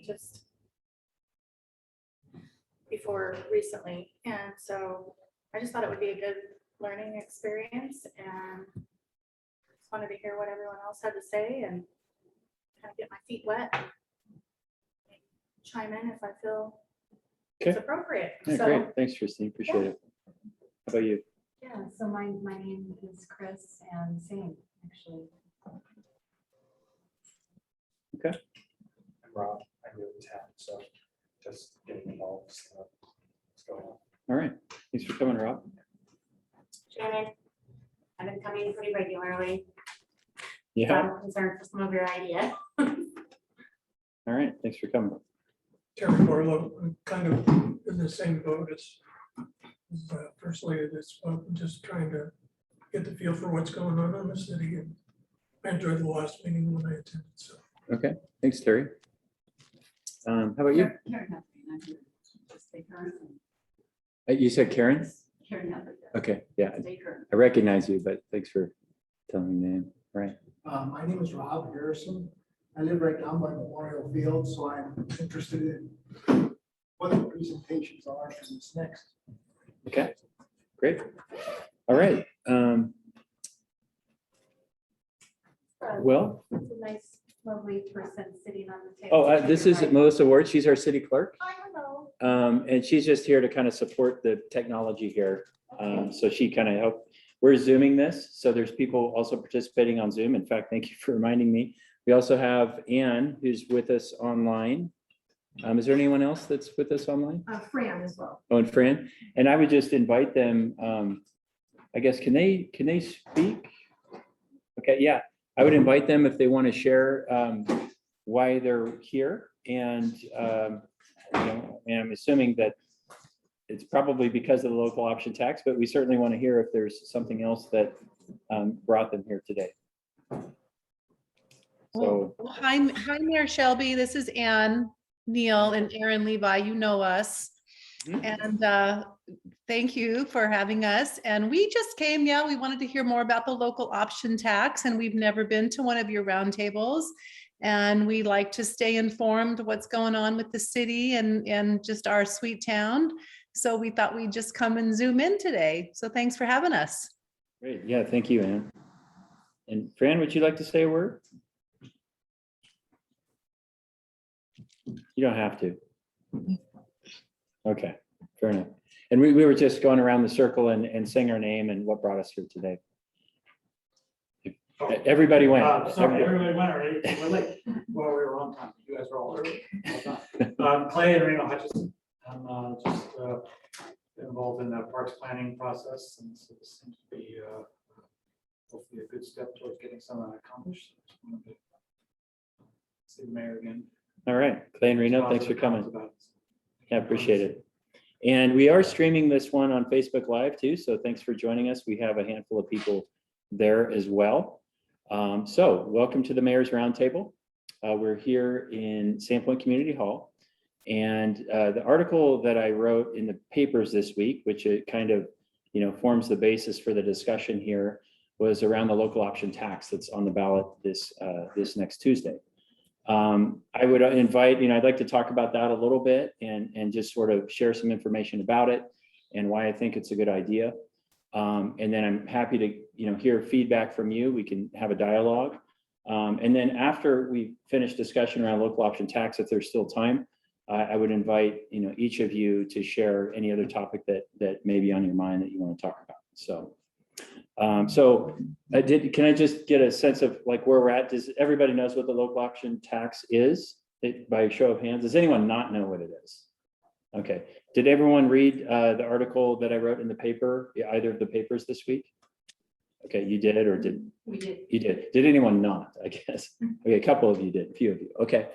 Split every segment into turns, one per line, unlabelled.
just before recently. And so I just thought it would be a good learning experience, and just wanted to hear what everyone else had to say and kind of get my feet wet. Chime in if I feel it's appropriate.
Yeah,
So,
great. Thanks, Christine. Appreciate it. How about you?
Yeah, so my name is Chris, and same, actually.
Okay.
I'm Rob. I live in town, so just getting involved. What's going on?
All right. Thanks for coming, Rob.
Shannon, I've been coming pretty regularly.
Yeah.
I'm concerned for some of your ideas.
All right. Thanks for coming.
Terry Barlow, I'm kind of in the same boat as First Lady that spoke, just trying to get the feel for what's going on in the city. And I enjoyed the last meeting when I attended, so.
Okay. Thanks, Terry. How about you?
Karen Huffman, I'm here. Just say Karen.
You said Karen?
Karen Huffman.
Okay. Yeah.
Say Karen.
I recognize you, but thanks for telling me the name. All right.
My name is Rob Harrison. I live right down by Memorial Field, so I'm interested in what the presentations are for this next.
Okay. Great. All right. Well,
It's a nice, lovely person sitting on the table.
oh, this is Melissa Ward. She's our city clerk.
hi, hello.
And she's just here to kind of support the technology here. So she kind of helped. We're Zooming this, so there's people also participating on Zoom. In fact, thank you for reminding me. We also have Ann, who's with us online. Is there anyone else that's with us online?
Fran as well.
Oh, and Fran. And I would just invite them. I guess, can they speak? Okay, yeah. I would invite them if they want to share why they're here. And, you know, and I'm assuming that it's probably because of the local option tax, but we certainly want to hear if there's something else that brought them here today. So,
Well, hi, Mayor Shelby. This is Ann Neal and Aaron Levi. You know us. And thank you for having us. And we just came, yeah, we wanted to hear more about the local option tax, and we've never been to one of your roundtables. And we like to stay informed what's going on with the city and just our sweet town. So we thought we'd just come and zoom in today. So thanks for having us.
great. Yeah, thank you, Ann. And Fran, would you like to say a word? You don't have to. Okay, fair enough. And we were just going around the circle and saying our name and what brought us here today. Everybody went.
Sorry, everybody went already. We're late. Well, we were on time. You guys were all early. Clay and Reno Hutchison. I'm just involved in the parks planning process, and so this seems to be hopefully a good step towards getting some of that accomplished. Just wanted to see the mayor again.
All right, Clay and Reno, thanks for
Positive
coming.
comments about it.
Yeah, appreciate it. And we are streaming this one on Facebook Live too, so thanks for joining us. We have a handful of people there as well. So welcome to the Mayor's Roundtable. We're here in Sandpoint Community Hall. And the article that I wrote in the papers this week, which it kind of, you know, forms the basis for the discussion here, was around the local option tax that's on the ballot this next Tuesday. I would invite, you know, I'd like to talk about that a little bit and just sort of share some information about it and why I think it's a good idea. And then I'm happy to, you know, hear feedback from you. We can have a dialogue. And then after we finish discussion around local option tax, if there's still time, I would invite, you know, each of you to share any other topic that may be on your mind that you want to talk about. So, can I just get a sense of like where we're at? Does everybody knows what the local option tax is? By a show of hands, does anyone not know what it is? Okay. Did everyone read the article that I wrote in the paper, either of the papers this week? Okay, you did, or did
We did.
you did? Did anyone not? I guess. Okay, a couple of you did, a few of you. Okay.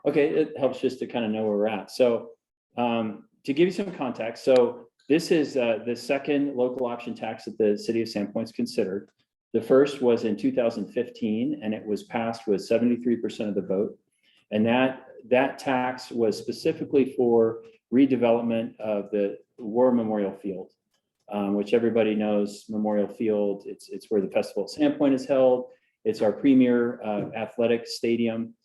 Okay, it helps just to kind of know where we're at. So to give you some context, so this is the second local option tax that the city of Sandpoint's considered. The first was in 2015, and it was passed with 73% of the vote. And that tax was specifically for redevelopment of the War Memorial Field, which everybody knows Memorial Field. It's where the Festival of Sandpoint is held. It's our premier athletic stadium.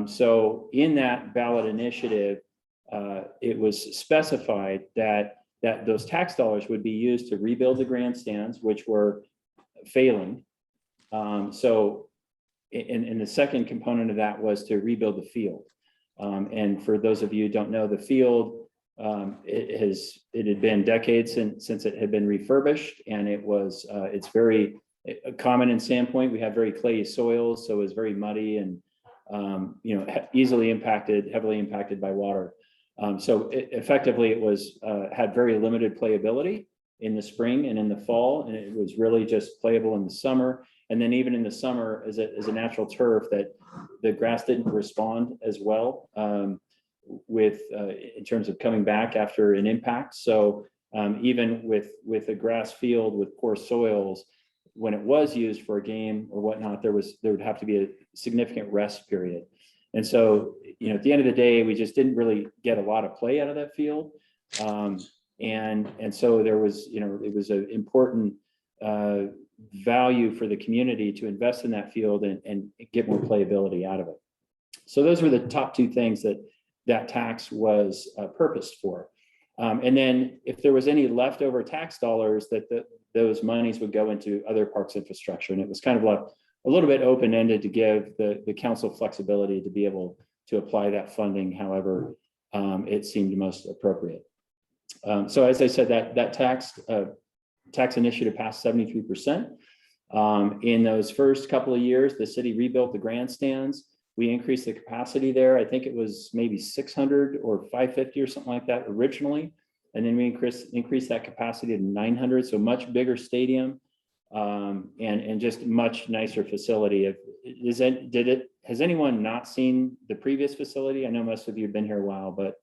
So in that ballot initiative, it was specified that those tax dollars would be used to rebuild the grandstands, which were failing. So and the second component of that was to rebuild the field. And for those of you who don't know, the field, it had been decades since it had been refurbished, and it's very common in Sandpoint. We have very clayey soils, so it was very muddy and heavily impacted by water. So effectively, it was had very limited playability in the spring and in the fall, and it was really just playable in the summer. And then even in the summer, as a natural turf, that the grass didn't respond as well in terms of coming back after an impact. So even with a grass field with poor soils, when it was used for a game or whatnot, there would have to be a significant rest period. And so, at the end of the day, we just didn't really get a lot of play out of that field. And so there was, it was an important value for the community to invest in that field and get more playability out of it. So those were the top two things that tax was purposed for. And then if there was any leftover tax dollars, those monies would go into other parks infrastructure. And it was kind of like a little bit open-ended to give the council flexibility to be able to apply that funding however it seemed most appropriate. So as I said, that tax initiative passed 73%. In those first couple of years, the city rebuilt the grandstands. We increased the capacity there. I think it was maybe 600 or 550 or something like that originally. And then we increased that capacity to 900, so much bigger stadium and just much nicer facility. Has anyone not seen the previous facility? I know most of you have been here a while, but a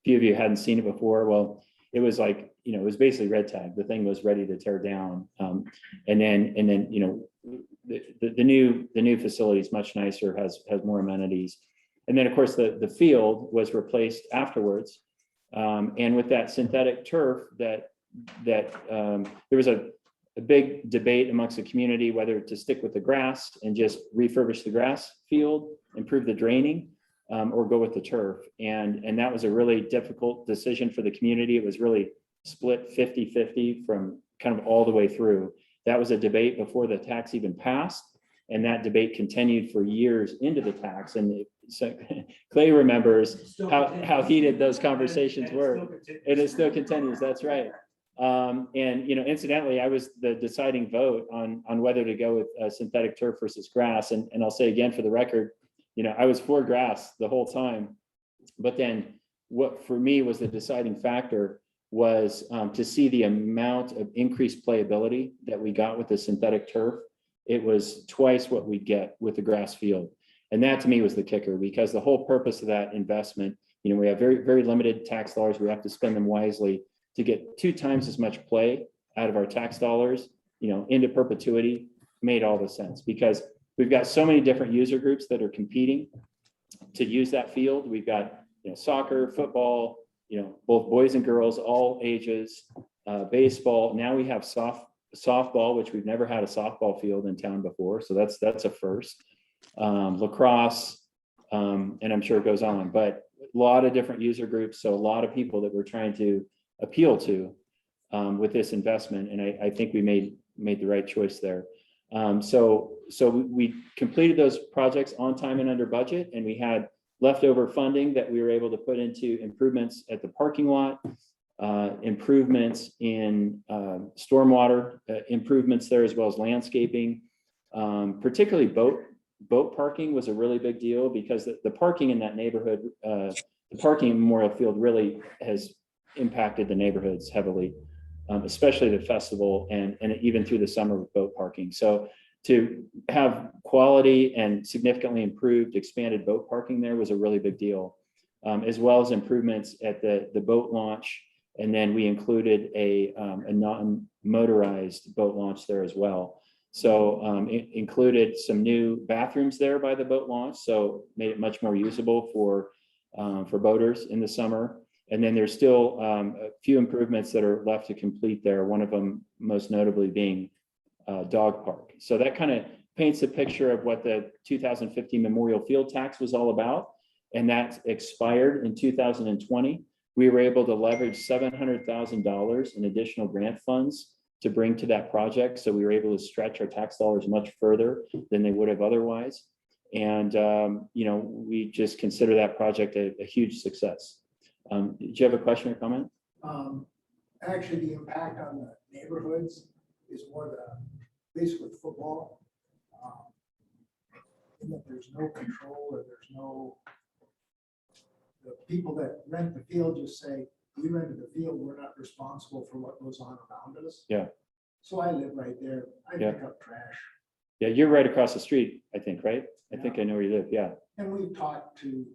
few of you hadn't seen it before. Well, it was like, it was basically red tag. The thing was ready to tear down. And then the new facility is much nicer, has more amenities. And then of course the field was replaced afterwards. And with that synthetic turf that there was a big debate amongst the community whether to stick with the grass and just refurbish the grass field, improve the draining, or go with the turf. And that was a really difficult decision for the community. It was really split 50-50 from kind of all the way through. That was a debate before the tax even passed. And that debate continued for years into the tax. And so Clay remembers how heated those conversations were. And it still continues, that's right. And incidentally, I was the deciding vote on whether to go with synthetic turf versus grass. And I'll say again for the record, I was for grass the whole time. But then what for me was the deciding factor was to see the amount of increased playability that we got with the synthetic turf. It was twice what we get with the grass field. And that to me was the kicker, because the whole purpose of that investment, we have very, very limited tax dollars. We have to spend them wisely to get 2 times as much play out of our tax dollars, into perpetuity. Made all the sense because we've got so many different user groups that are competing to use that field. We've got, soccer, football, both boys and girls, all ages, baseball. Now we have softball, which we've never had a softball field in town before. So that's a first. Lacrosse, and I'm sure it goes on, but a lot of different user groups. So a lot of people that we're trying to appeal to with this investment. And I think we made the right choice there. So we completed those projects on time and under budget, and we had leftover funding that we were able to put into improvements at the parking lot, improvements in stormwater, improvements there, as well as landscaping. Particularly boat parking was a really big deal because the parking in that neighborhood, the parking in Memorial Field really has impacted the neighborhoods heavily, especially the festival and even through the summer with boat parking. So to have quality and significantly improved expanded boat parking there was a really big deal, as well as improvements at the boat launch. And then we included a non-motorized boat launch there as well. So it included some new bathrooms there by the boat launch, so made it much more usable for boaters in the summer. And then there's still a few improvements that are left to complete there. One of them most notably being dog park. So that kind of paints a picture of what the 2015 Memorial Field Tax was all about. And that expired in 2020. We were able to leverage $700,000 in additional grant funds to bring to that project. So we were able to stretch our tax dollars much further than they would have otherwise. And, we just consider that project a huge success. Did you have a question or comment?
Actually, the impact on the neighborhoods is more basically football. In that there's no control, or there's no, the people that rent the field just say, we rented the field, we're not responsible for what goes on around us.
Yeah.
So I live right there. I
Yeah.
pick up trash.
Yeah, you're right across the street, I think, right? I think I know where you live, yeah.
And we've talked to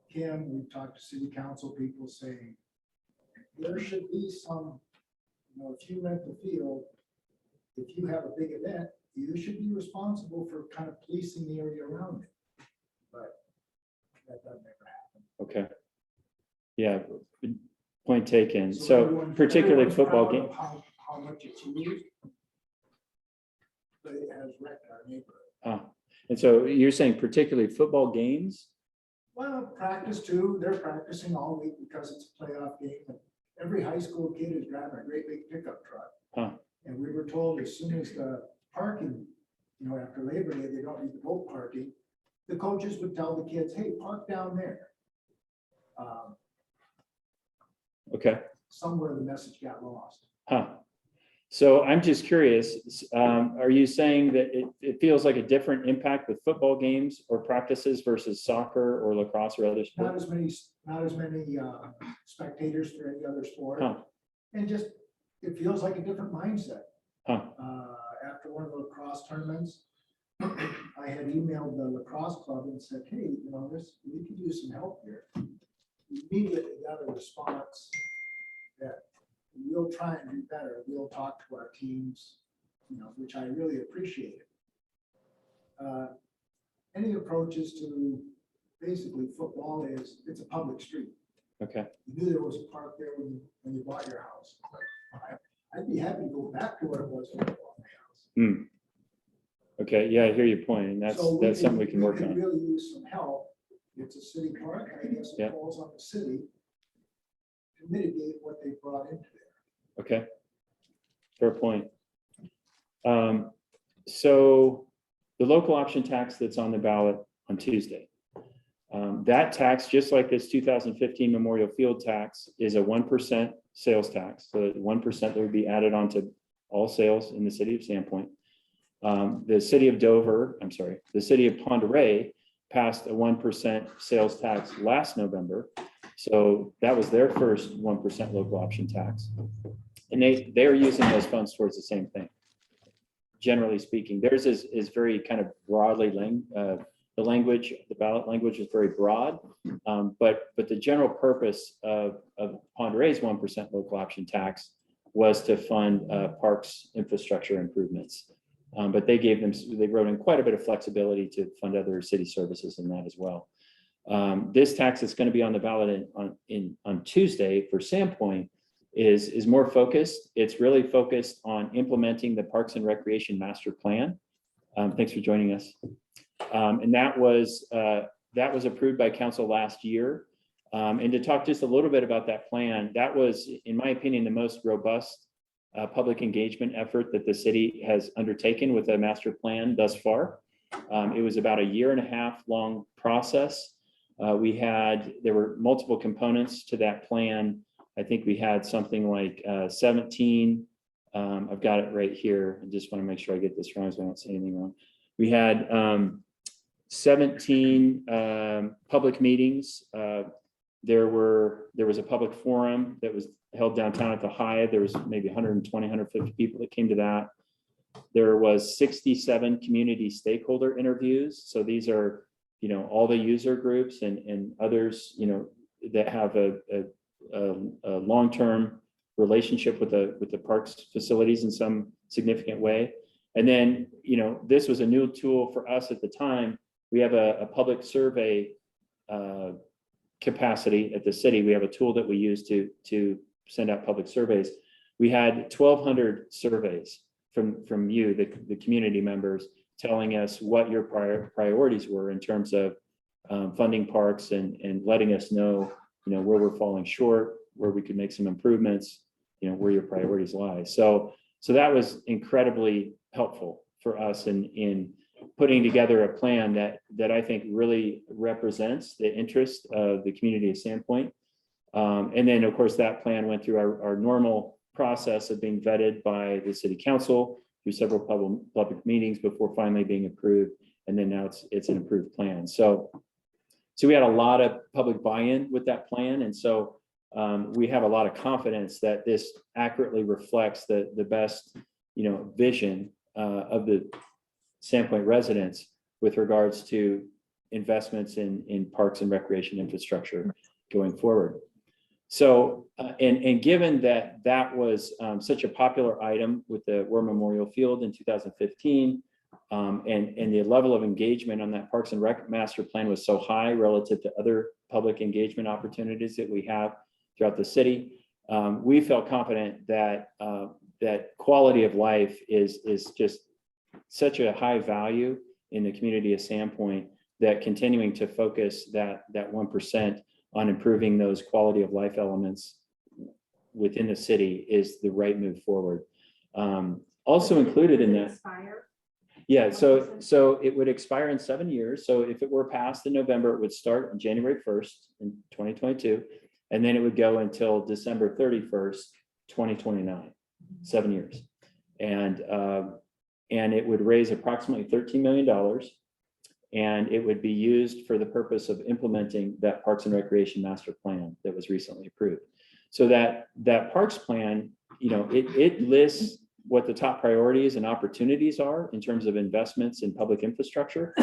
Kim, we've talked to city council people saying, there should be some, if you rent the field, if you have a big event, you should be responsible for kind of policing the area around it. But that doesn't ever happen.
Okay. Yeah, point taken.
So
So
everyone's-
particularly
everyone's
football
proud
game.
of How much it's used. But it has wrecked our neighborhood.
And so you're saying particularly football games?
Well, practice too, they're practicing all week because it's a playoff game. And every high school kid is driving a great big pickup truck.
Huh.
And we were told as soon as the parking, after Labor Day, they don't need the boat parking. The coaches would tell the kids, hey, park down there.
Okay.
Somewhere the message got lost.
Huh. So I'm just curious, are you saying that it feels like a different impact with football games or practices versus soccer or lacrosse or other
Not
sports?
as many spectators for any other sport.
Huh.
And just, it feels like a different mindset.
Huh.
After one of the lacrosse tournaments, I had emailed the lacrosse club and said, hey, we could use some help here. Immediately got a response that we'll try and do better. We'll talk to our teams, which I really appreciated. Any approaches to basically football it's a public street.
Okay.
You knew there was a park there when you bought your house. I'd be happy to go back to where it was when I bought my house.
Okay, yeah, I hear your point, and that's
So
something we can work
could
on.
really use some help. It's a city park, I guess
Yeah.
it falls on the city to mitigate what they brought into there.
Okay. Fair point. So the local option tax that's on the ballot on Tuesday. That tax, just like this 2015 Memorial Field tax, is a 1% sales tax. So 1% that would be added onto all sales in the city of Sandpoint. The city of Ponderay passed a 1% sales tax last November. So that was their first 1% local option tax. And they are using those funds towards the same thing. Generally speaking, theirs is very kind of broadly the language, the ballot language is very broad, but the general purpose of Ponderay's 1% local option tax was to fund parks infrastructure improvements. But they wrote in quite a bit of flexibility to fund other city services in that as well. This tax that's going to be on the ballot on Tuesday for Sandpoint is more focused. It's really focused on implementing the Parks and Recreation Master Plan. Thanks for joining us. And that was approved by council last year. And to talk just a little bit about that plan, that was, in my opinion, the most robust public engagement effort that the city has undertaken with a master plan thus far. It was about a 1.5 year long process. There were multiple components to that plan. I think we had something like 17. I've got it right here. I just want to make sure I get this wrong so I don't say anything wrong. We had 17 public meetings. There was a public forum that was held downtown at the Hyatt. There was maybe 120, 150 people that came to that. There was 67 community stakeholder interviews. So these are, all the user groups and others, that have a long-term relationship with the parks facilities in some significant way. And then, this was a new tool for us at the time. We have a public survey capacity at the city. We have a tool that we use to send out public surveys. We had 1,200 surveys from you, the community members, telling us what your priorities were in terms of funding parks and letting us know, where we're falling short, where we could make some improvements, where your priorities lie. So that was incredibly helpful for us in putting together a plan that I think really represents the interest of the community of Sandpoint. And then, of course, that plan went through our normal process of being vetted by the city council through several public meetings before finally being approved. And then now it's an approved plan. So we had a lot of public buy-in with that plan. And so we have a lot of confidence that this accurately reflects the best, vision of the Sandpoint residents with regards to investments in parks and recreation infrastructure going forward. So, and given that was such a popular item with the War Memorial Field in 2015, and the level of engagement on that Parks and Rec Master Plan was so high relative to other public engagement opportunities that we have throughout the city, we felt confident that quality of life is just such a high value in the community of Sandpoint that continuing to focus that 1% on improving those quality of life elements within the city is the right move forward. Also included in that.
Expire?
Yeah, so it would expire in 7 years. So if it were passed in November, it would start on January 1st in 2022, and then it would go until December 31st, 2029, 7 years. And it would raise approximately $13 million, and it would be used for the purpose of implementing that Parks and Recreation Master Plan that was recently approved. So that Parks Plan, it lists what the top priorities and opportunities are in terms of investments in public infrastructure.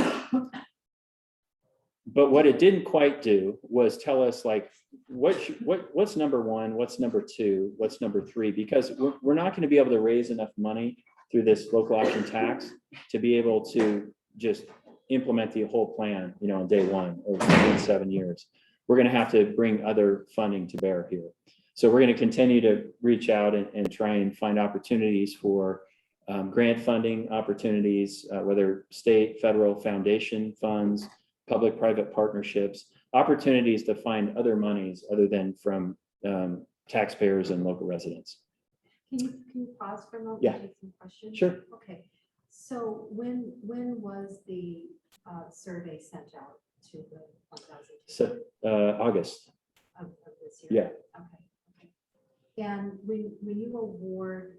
But what it didn't quite do was tell us like what's number one, what's number two, what's number three, because we're not going to be able to raise enough money through this local option tax to be able to just implement the whole plan, on day one or in 7 years. We're going to have to bring other funding to bear here. So we're going to continue to reach out and try and find opportunities for grant funding opportunities, whether state, federal, foundation funds, public-private partnerships, opportunities to find other monies other than from taxpayers and local residents.
Can you pause for a moment?
Yeah.
And take some questions?
Sure.
Okay, so when was the survey sent out to the 1,000?
So August.
Of this year?
Yeah.
Okay. And when you award.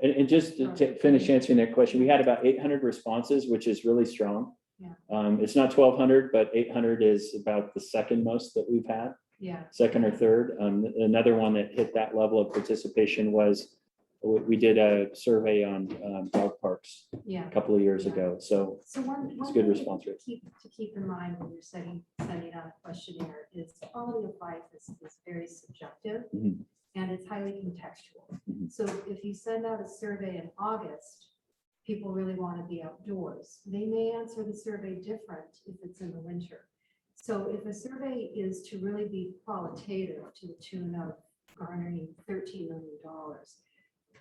And just to finish answering that question, we had about 800 responses, which is really strong.
Yeah.
It's not 1,200, but 800 is about the second most that we've had,
Yeah.
second or third. Another one that hit that level of participation was we did a survey on dog parks
Yeah.
a couple of years ago. So
one
it's a good
thing
response rate.
to keep in mind when you're sending out a questionnaire is quality of life is very subjective
Mhm.
and it's highly contextual.
Mhm.
So if you send out a survey in August, people really want to be outdoors. They may answer the survey different if it's in the winter. So if a survey is to really be qualitative to the tune of garnering $13 million,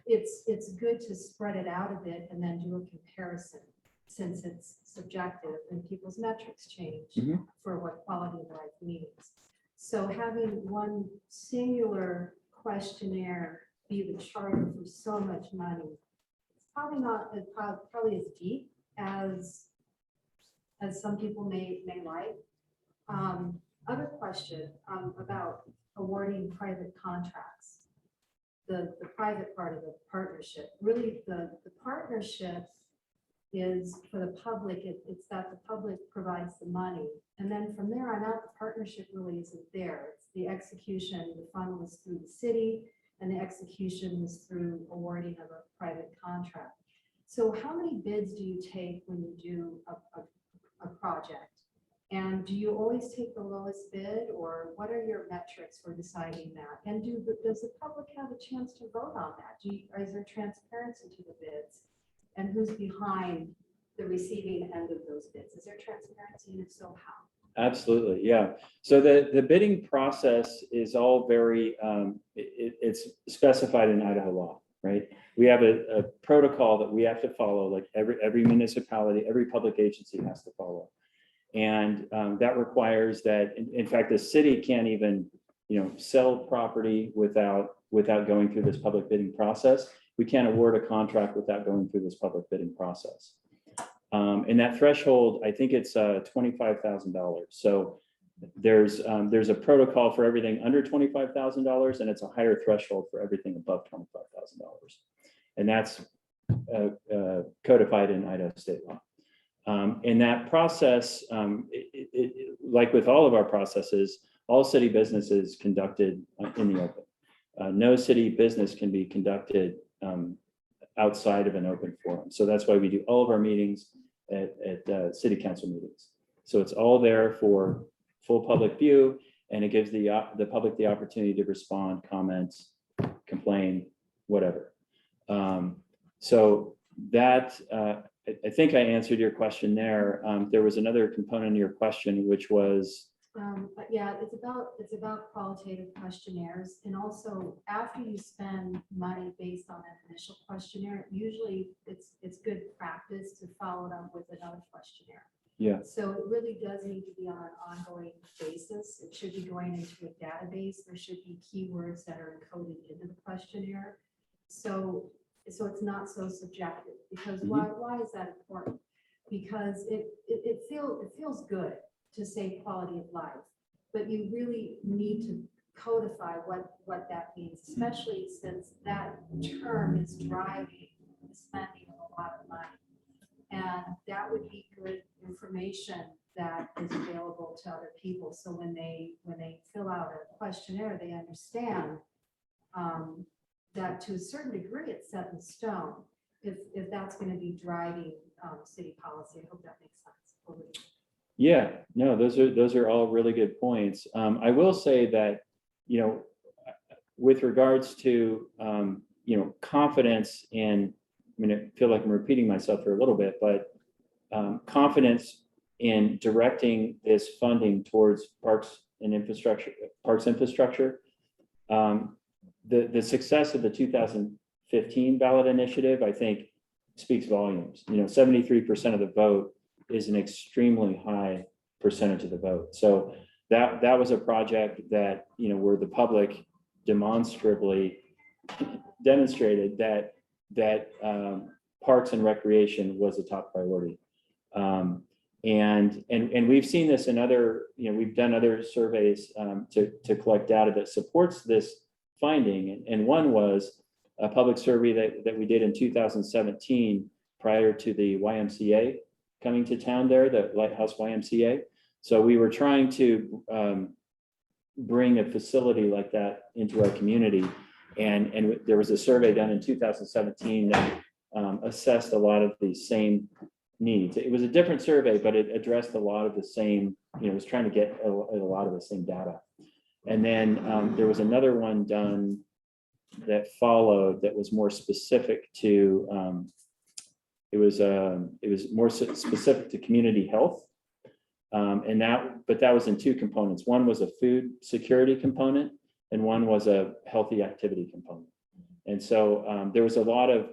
it's good to spread it out a bit and then do a comparison since it's subjective and people's metrics change
Mhm.
for what quality of life means. So having one singular questionnaire be the charter for so much money, it's probably not probably as deep as some people may like. Other question about awarding private contracts. The private part of the partnership, really the partnership is for the public. It's that the public provides the money. And then from there on out, the partnership really isn't there. It's the execution, the fund was through the city and the execution was through awarding of a private contract. So how many bids do you take when you do a project? And do you always take the lowest bid or what are your metrics for deciding that? And does the public have a chance to vote on that? Is there transparency to the bids? And who's behind the receiving end of those bids? Is there transparency and if so, how?
Absolutely, yeah. So the bidding process is all very, it's specified in Idaho law. right? We have a protocol that we have to follow, like every municipality, every public agency has to follow. And that requires that, in fact, the city can't even, sell property without going through this public bidding process. We can't award a contract without going through this public bidding process. And that threshold, I think it's $25,000. So there's a protocol for everything under $25,000, and it's a higher threshold for everything above $25,000. And that's codified in Idaho state law. And that process, like with all of our processes, all city business is conducted in the open. No city business can be conducted outside of an open forum. So that's why we do all of our meetings at city council meetings. So it's all there for full public view, and it gives the public the opportunity to respond, comment, complain, whatever. So that, I think I answered your question there. There was another component of your question, which was,
Yeah, it's about qualitative questionnaires, and also after you spend money based on an initial questionnaire, usually it's good practice to follow it up with another questionnaire.
yeah,
So it really does need to be on an ongoing basis. It should be going into a database. There should be keywords that are encoded into the questionnaire. So it's not so subjective, because why is that important? Because it feels good to say quality of life, but you really need to codify what that means, especially since that term is driving the spending of a lot of money. And that would be good information that is available to other people. So when they fill out a questionnaire, they understand that to a certain degree it's set in stone, if that's going to be driving city policy. I hope that makes sense.
yeah, no, those are all really good points. I will say that, with regards to, confidence in, I feel like I'm repeating myself for a little bit, but confidence in directing this funding towards parks infrastructure. The success of the 2015 ballot initiative, I think, speaks volumes. 73% of the vote is an extremely high percentage of the vote. So that was a project that, where the public demonstrated that parks and recreation was a top priority. And we've seen this in other, we've done other surveys to collect data that supports this finding. And one was a public survey that we did in 2017 prior to the YMCA coming to town there, the Lighthouse YMCA. So we were trying to bring a facility like that into our community. And there was a survey done in 2017 that assessed a lot of the same needs. It was a different survey, but it addressed a lot of the same, it was trying to get a lot of the same data. And then there was another one done that followed that was more specific to, it was more specific to community health. But that was in two components. One was a food security component, and one was a healthy activity component. And so there was a lot of,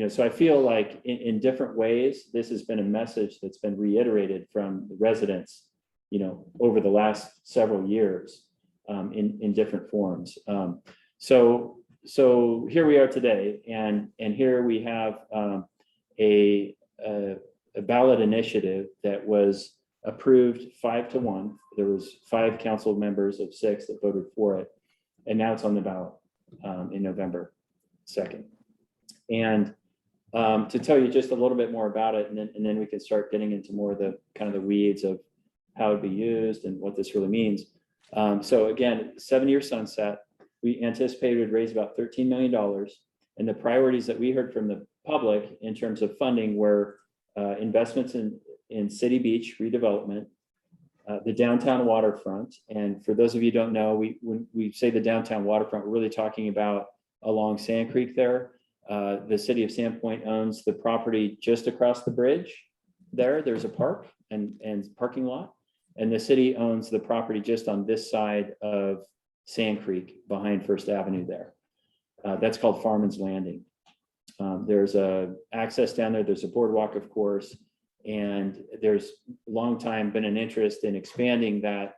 so I feel like in different ways, this has been a message that's been reiterated from the residents, over the last several years in different forms. So here we are today, and here we have a ballot initiative that was approved 5-1. There was 5 council members of 6 that voted for it, and now it's on the ballot in November 2nd. And to tell you just a little bit more about it, and then we can start getting into more of the kind of the weeds of how it'd be used and what this really means. So again, 7-year sunset, we anticipated would raise about $13 million. And the priorities that we heard from the public in terms of funding were investments in City Beach redevelopment, the downtown waterfront. And for those of you who don't know, when we say the downtown waterfront, we're really talking about along Sand Creek there. The city of Sandpoint owns the property just across the bridge there. There's a park and parking lot. And the city owns the property just on this side of Sand Creek behind First Avenue there. That's called Farman's Landing. There's a access down there. There's a boardwalk, of course. And there's a long time been an interest in expanding that,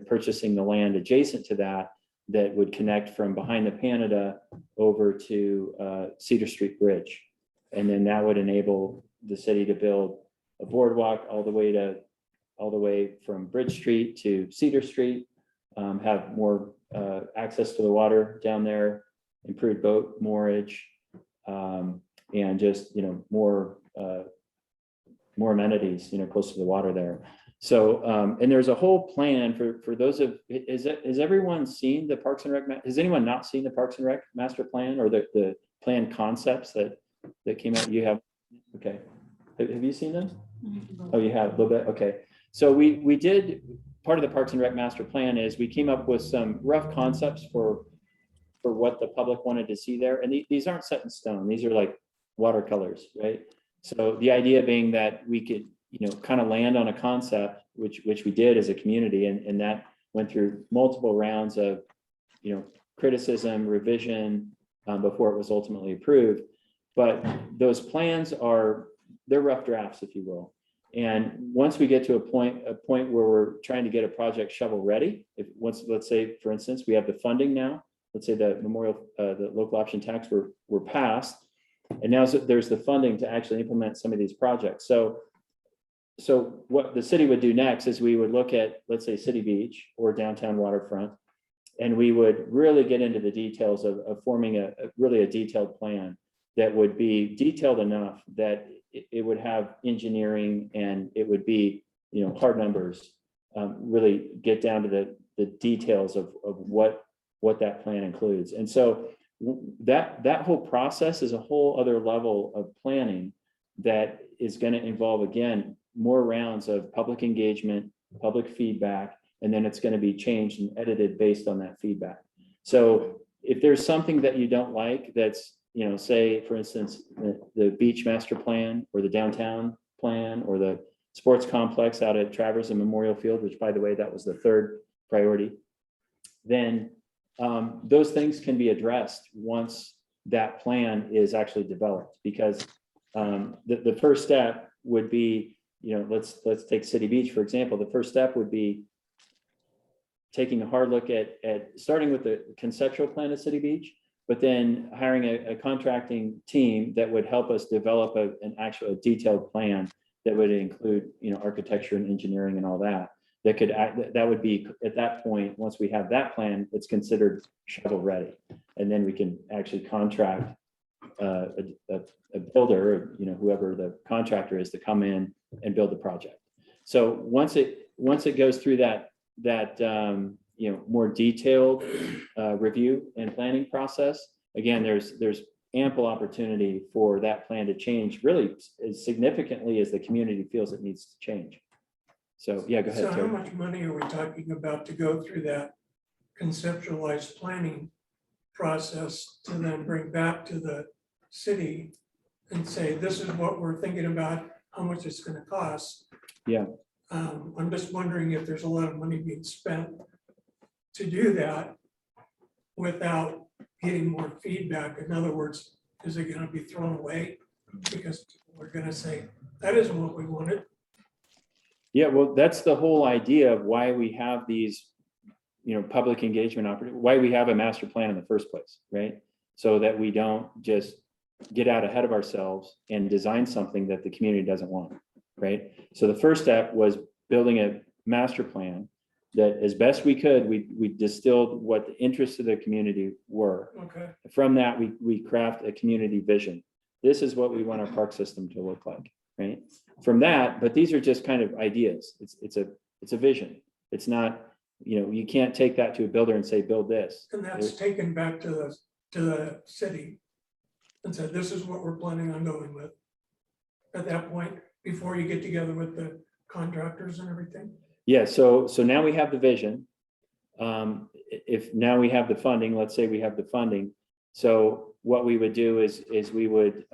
purchasing the land adjacent to that would connect from behind the Canada over to Cedar Street Bridge. And then that would enable the city to build a boardwalk all the way from Bridge Street to Cedar Street, have more access to the water down there, improved boat moorage, and just, more amenities, close to the water there. So, and there's a whole plan for those has everyone seen the Parks and Rec? Has anyone not seen the Parks and Rec master plan or the plan concepts that came out? You have, okay. Have you seen them? Oh, you have a little bit, okay. So we did, part of the Parks and Rec master plan is we came up with some rough concepts for what the public wanted to see there. And these aren't set in stone. These are like watercolors, right? So the idea being that we could, kind of land on a concept, which we did as a community, and that went through multiple rounds of, criticism, revision, before it was ultimately approved. But those plans they're rough drafts, if you will. And once we get to a point where we're trying to get a project shovel ready, let's say, for instance, we have the funding now, let's say the the local option tax were passed, and now there's the funding to actually implement some of these projects. So what the city would do next is we would look at, let's say, City Beach or downtown waterfront, and we would really get into the details of forming a detailed plan that would be detailed enough that it would have engineering, and it would be, hard numbers, really get down to the details of what that plan includes. And so that whole process is a whole other level of planning that is going to involve, again, more rounds of public engagement, public feedback, and then it's going to be changed and edited based on that feedback. So if there's something that you don't like, that's, say, for instance, the beach master plan or the downtown plan or the sports complex out at Travers and Memorial Field, which, by the way, that was the third priority, then those things can be addressed once that plan is actually developed. Because the first step would be, let's take City Beach, for example. The first step would be taking a hard look at starting with the conceptual plan of City Beach, but then hiring a contracting team that would help us develop a detailed plan that would include, architecture and engineering and all that. That would be, at that point, once we have that plan, it's considered shovel ready. And then we can actually contract a builder, whoever the contractor is, to come in and build the project. So once it goes through that more detailed review and planning process, again, there's ample opportunity for that plan to change really as significantly as the community feels it needs to change. So yeah, go ahead.
So how
Terry.
much money are we talking about to go through that conceptualized planning process to then bring back to the city and say, this is what we're thinking about, how much it's going to cost?
Yeah.
I'm just wondering if there's a lot of money being spent to do that without getting more feedback. In other words, is it going to be thrown away because we're going to say, that isn't what we wanted?
Yeah, well, that's the whole idea of why we have these, public engagement opportunities, why we have a master plan in the first place, right? So that we don't just get out ahead of ourselves and design something that the community doesn't want, right? So the first step was building a master plan that, as best we could, we distilled what the interests of the community were.
Okay.
From that, we craft a community vision. This is what we want our park system to look like, right? From that, but these are just kind of ideas. It's a vision. It's not, you can't take that to a builder and say, build this.
And that's taken back to the city and said, this is what we're planning on going with at that point, before you get together with the contractors and everything.
Yeah, so now we have the vision. If now we have the funding, let's say we have the funding. So what we would do is we would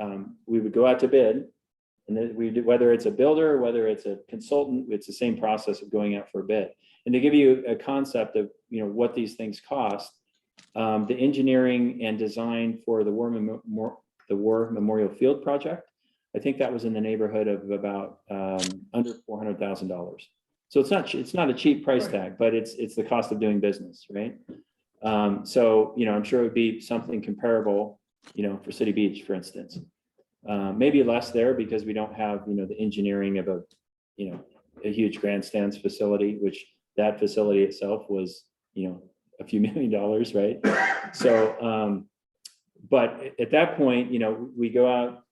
go out to bid, and then we do, whether it's a builder, whether it's a consultant, it's the same process of going out for a bid. And to give you a concept of what these things cost, the engineering and design for the the War Memorial Field project. I think that was in the neighborhood of about under $400,000. So it's not a cheap price tag, but it's the cost of doing business, right? So, I'm sure it would be something comparable, for City Beach, for instance. Maybe less there because we don't have, the engineering of a huge grandstands facility, which that facility itself was, a few $1 million, right? So, but at that point, we go out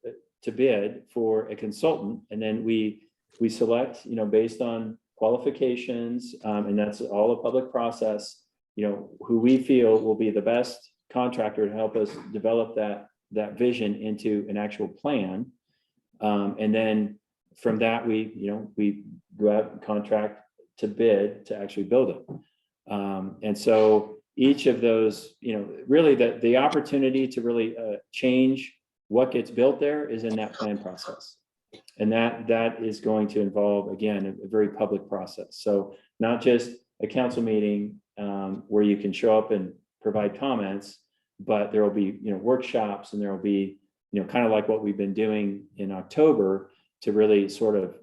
to bid for a consultant, and then we select, based on qualifications, and that's all a public process, who we feel will be the best contractor to help us develop that vision into an actual plan. And then from that, we go out and contract to bid to actually build it. And so each of those, really the opportunity to really change what gets built there is in that plan process. And that is going to involve, again, a very public process. So not just a council meeting where you can show up and provide comments, but there will be, workshops, and there will be, kind of like what we've been doing in October to really sort of,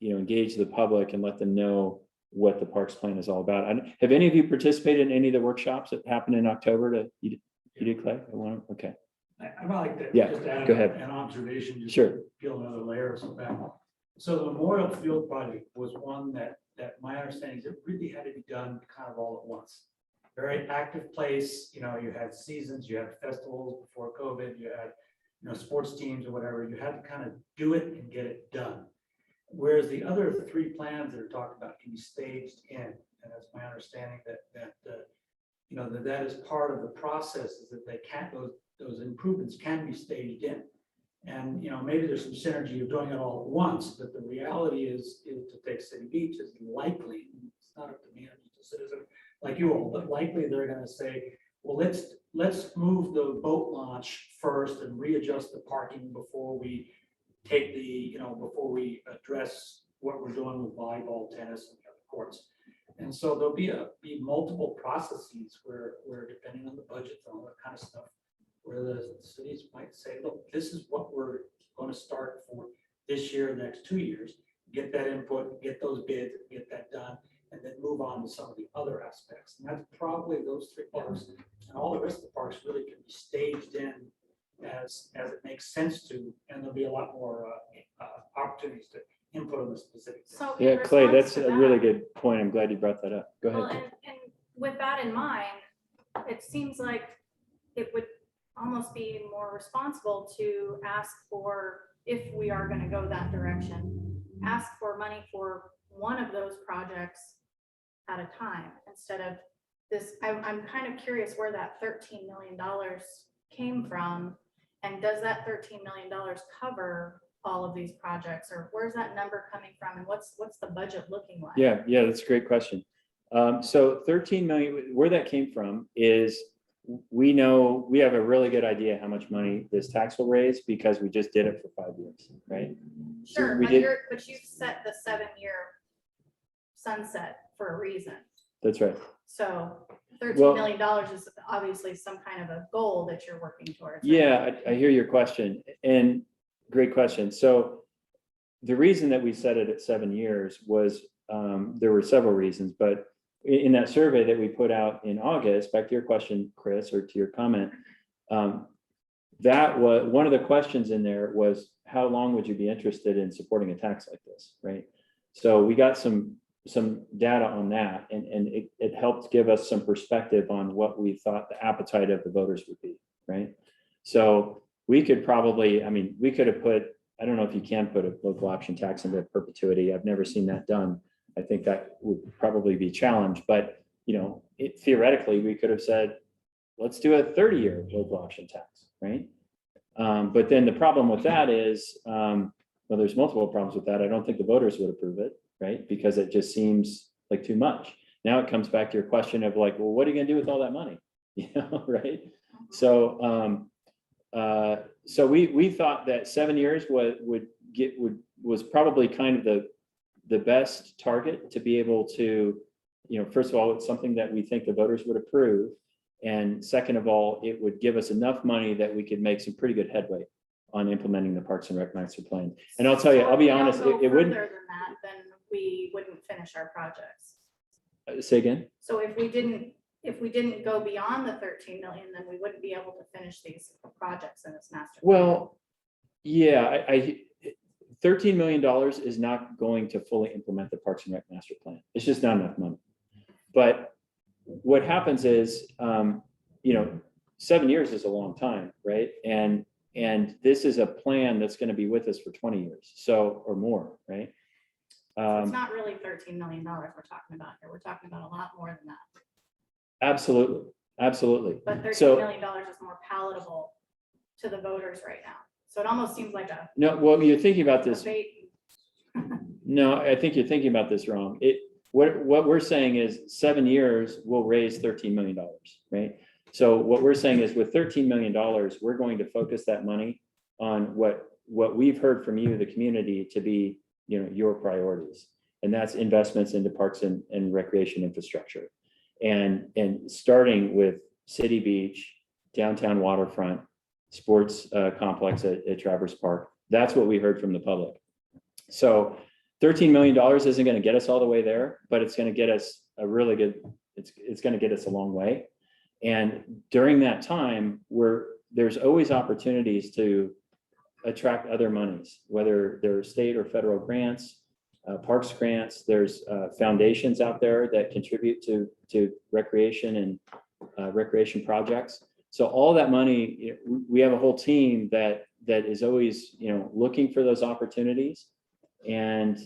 engage the public and let them know what the parks plan is all about. Have any of you participated in any of the workshops that happened in October? You did, Clay? Okay.
I might like to
Yeah,
just add
go ahead.
an observation, just
Sure.
to peel another layer or so back. So the Memorial Field project was one that my understanding is it really had to be done kind of all at once. Very active place, you had seasons, you had festivals before COVID, you had, sports teams or whatever, you had to kind of do it and get it done. Whereas the other three plans that are talked about can be staged in, and that's my understanding that is part of the process, is that they can't, those improvements can be staged in. And, maybe there's some synergy of doing it all at once, but the reality is to take City Beach is likely, it's not up to me, I'm just a citizen like you all, but likely they're going to say, well, let's move the boat launch first and readjust the parking before we take before we address what we're doing with volleyball, tennis, and the other courts. And so there'll be multiple processes where depending on the budget and all that kind of stuff, where the cities might say, look, this is what we're going to start for this year, the next 2 years, get that input, get those bids, get that done, and then move on to some of the other aspects. And that's probably those three parks, and all the rest of the parks really can be staged in as it makes sense to, and there'll be a lot more opportunities to input on the specific things.
So in
Yeah, Clay,
response
that's
to
a really
that-
good point. I'm glad you brought that up. Go
Well,
ahead.
and with that in mind, it seems like it would almost be more responsible to ask for, if we are going to go that direction, ask for money for one of those projects at a time instead of this. I'm kind of curious where that $13 million came from, and does that $13 million cover all of these projects, or where's that number coming from, and what's the budget looking like?
Yeah, that's a great question. So 13 million, where that came from is, we know, we have a really good idea how much money this tax will raise because we just did it for 5 years, right?
Sure,
we
but
did-
you've set the 7-year sunset for a reason.
That's right.
So
Well-
$13 million is obviously some kind of a goal that you're working towards. right?
Yeah, I hear your question, and great question. So the reason that we set it at 7 years was, there were several reasons, but in that survey that we put out in August, back to your question, Chris, or to your comment, that was one of the questions in there was, how long would you be interested in supporting a tax like this, right? So we got some data on that, and it helped give us some perspective on what we thought the appetite of the voters would be, right? So we could probably, we could have put, I don't know if you can put a local option tax into perpetuity. I've never seen that done. I think that would probably be challenged, but theoretically, we could have said, let's do a 30-year local option tax, right? But then the problem with that is, well, there's multiple problems with that. I don't think the voters would approve it, right? Because it just seems like too much. Now it comes back to your question of like, well, what are you gonna do with all that money? Right? So, so we thought that 7 years was probably kind of the best target to be able to, first of all, it's something that we think the voters would approve. And second of all, it would give us enough money that we could make some pretty good headway on implementing the Parks and Rec Master Plan. And I'll tell you,
So
I'll
if
be
we don't
honest,
go
it wouldn't,
further than that, then we wouldn't finish our projects.
say again?
So if we didn't go beyond the 13 million, then we wouldn't be able to finish these projects in this master. plan.
Well, yeah, $13 million is not going to fully implement the Parks and Rec Master Plan. It's just not enough money. But what happens is, 7 years is a long time, right? And this is a plan that's going to be with us for 20 years, so, or more, right?
So it's not really $13 million we're talking about here. We're talking about a lot more than that.
Absolutely, absolutely.
But $13
So-
million is more palatable to the voters right now. So it almost seems like a
No, well, you're thinking about this.
debate.
No, I think you're thinking about this wrong. What we're saying is 7 years will raise $13 million, right? So what we're saying is with $13 million, we're going to focus that money on what we've heard from you, the community, to be, your priorities. And that's investments into parks and recreation infrastructure. And starting with City Beach, downtown waterfront, sports complex at Traverse Park. That's what we heard from the public. So $13 million isn't going to get us all the way there, but it's going to get us a really good, it's going to get us a long way. And during that time, there's always opportunities to attract other monies, whether they're state or federal grants, parks grants. There's foundations out there that contribute to recreation and recreation projects. So all that money, we have a whole team that is always, looking for those opportunities and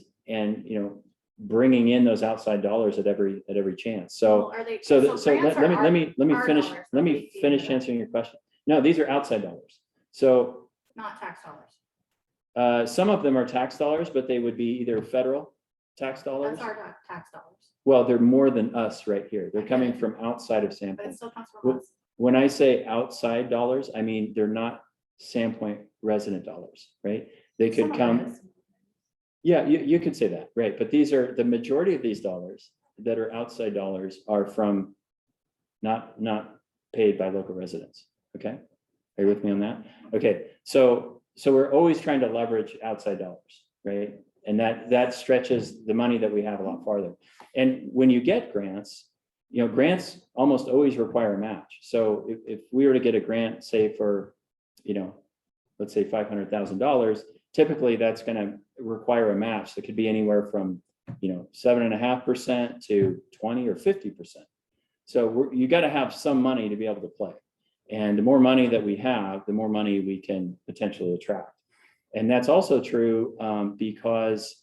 bringing in those outside dollars at every chance. So
Well, are they-
so
grants
let
are
me
our
finish,
dollars
let
that
me
we feed
finish
into
answering your question. No, these are outside dollars. So
Not tax dollars.
some of them are tax dollars, but they would be either federal tax dollars.
That's our tax dollars,
Well, they're more than us right here. They're coming from outside of
but
Sandpoint.
it still comes from
Well,
us.
When I say outside dollars, I mean, they're not Sandpoint resident dollars, right? They
Some
could
of it
come.
is.
Yeah, you could say that, right? But these are, the majority of these dollars that are outside dollars are from not paid by local residents, okay? Are you with me on that? Okay, so we're always trying to leverage outside dollars, right? And that stretches the money that we have a lot farther. And when you get grants, grants almost always require a match. So if we were to get a grant, say for, let's say $500,000, typically that's going to require a match that could be anywhere from 7.5% to 20 or 50%. So you got to have some money to be able to play. And the more money that we have, the more money we can potentially attract. And that's also true because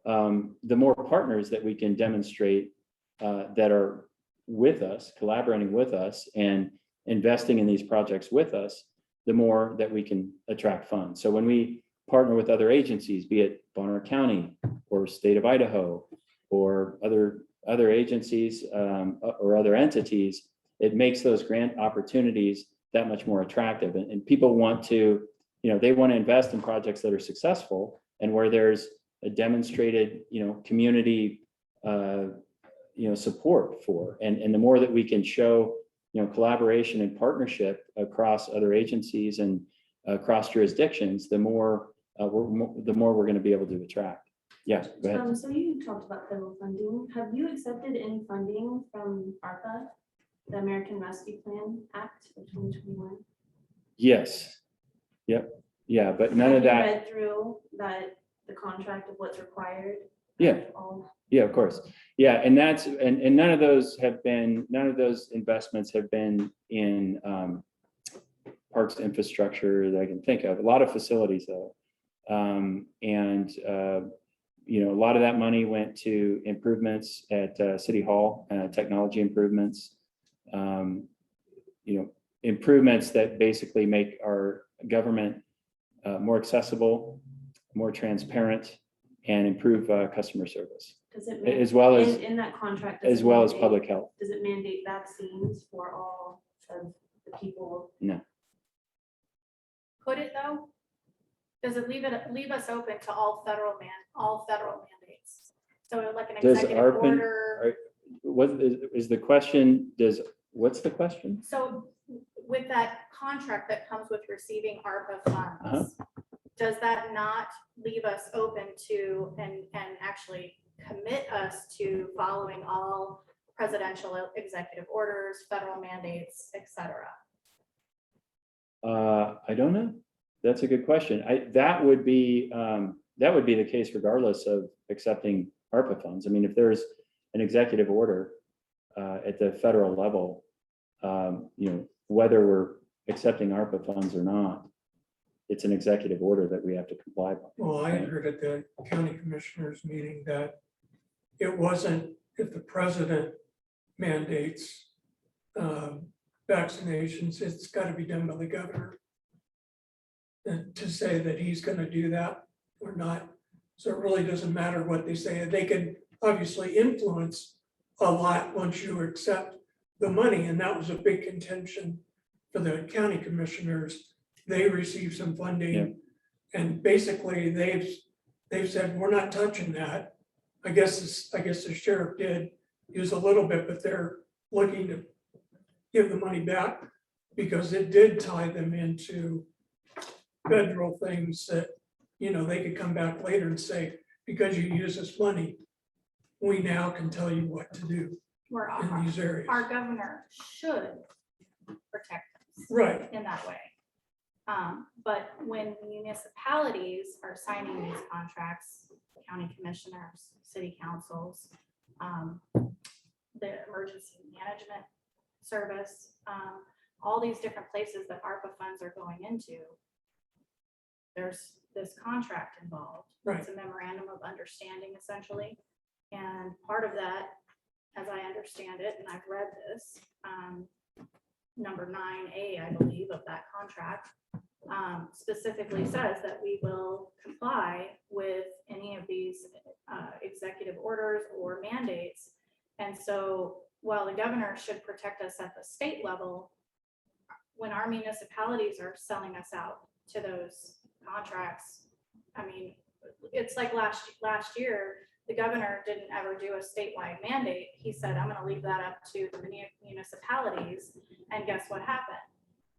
the more partners that we can demonstrate that are with us, collaborating with us and investing in these projects with us, the more that we can attract funds. So when we partner with other agencies, be it Bonner County or state of Idaho or other agencies or other entities, it makes those grant opportunities that much more attractive. And people want to, they want to invest in projects that are successful and where there's a demonstrated, community, support for. And the more that we can show, collaboration and partnership across other agencies and across jurisdictions, the more we're going to be able to attract. Yeah, go ahead.
So you talked about federal funding. Have you accepted any funding from ARPA, the American Rescue Plan Act of 2021?
Yes. Yep. Yeah, but none of
Have you
that.
read through the contract of what's required?
Yeah. Yeah, of course. Yeah, and that's and none of those investments have been in parks infrastructure that I can think of. A lot of facilities though. A lot of that money went to improvements at City Hall, technology improvements, improvements that basically make our government more accessible, more transparent, and improve customer service,
Does it
as well as
in that contract? does
as
it
well as
mandate-
public health.
Does it mandate vaccines for all of the people?
No.
Could it though? Does it leave us open to all federal mandates? So like an
Does
executive
ARPA
order.
What is the question? What's the question?
So with that contract that comes with receiving ARPA funds, does that not leave us open to and actually commit us to following all presidential executive orders, federal mandates, et cetera?
I don't know. That's a good question. That would be the case regardless of accepting ARPA funds. I mean, if there's an executive order at the federal level, whether we're accepting ARPA funds or not, it's an executive order that we have to comply with.
Well, I heard at the county commissioners meeting that it wasn't if the president mandates vaccinations, it's got to be done by the governor. And to say that he's going to do that or not. So it really doesn't matter what they say. They can obviously influence a lot once you accept the money. And that was a big contention for the county commissioners. They received some funding.
Yeah.
And basically they've said, we're not touching that. I guess the sheriff did use a little bit, but they're looking to give the money back because it did tie them into federal things that, they could come back later and say, because you use this money, we now can tell you what to do
Where
in these areas.
our governor should protect us
Right,
in that way. But when municipalities are signing these contracts, county commissioners, city councils, the emergency management service, all these different places that ARPA funds are going into, there's this contract involved. It's a memorandum of understanding essentially. And part of that, as I understand it, and I've read this, number 9A, I believe, of that contract, specifically says that we will comply with any of these executive orders or mandates. And so while the governor should protect us at the state level, when our municipalities are selling us out to those contracts, I mean, it's like last year, the governor didn't ever do a statewide mandate. He said, I'm going to leave that up to the municipalities. And guess what happened?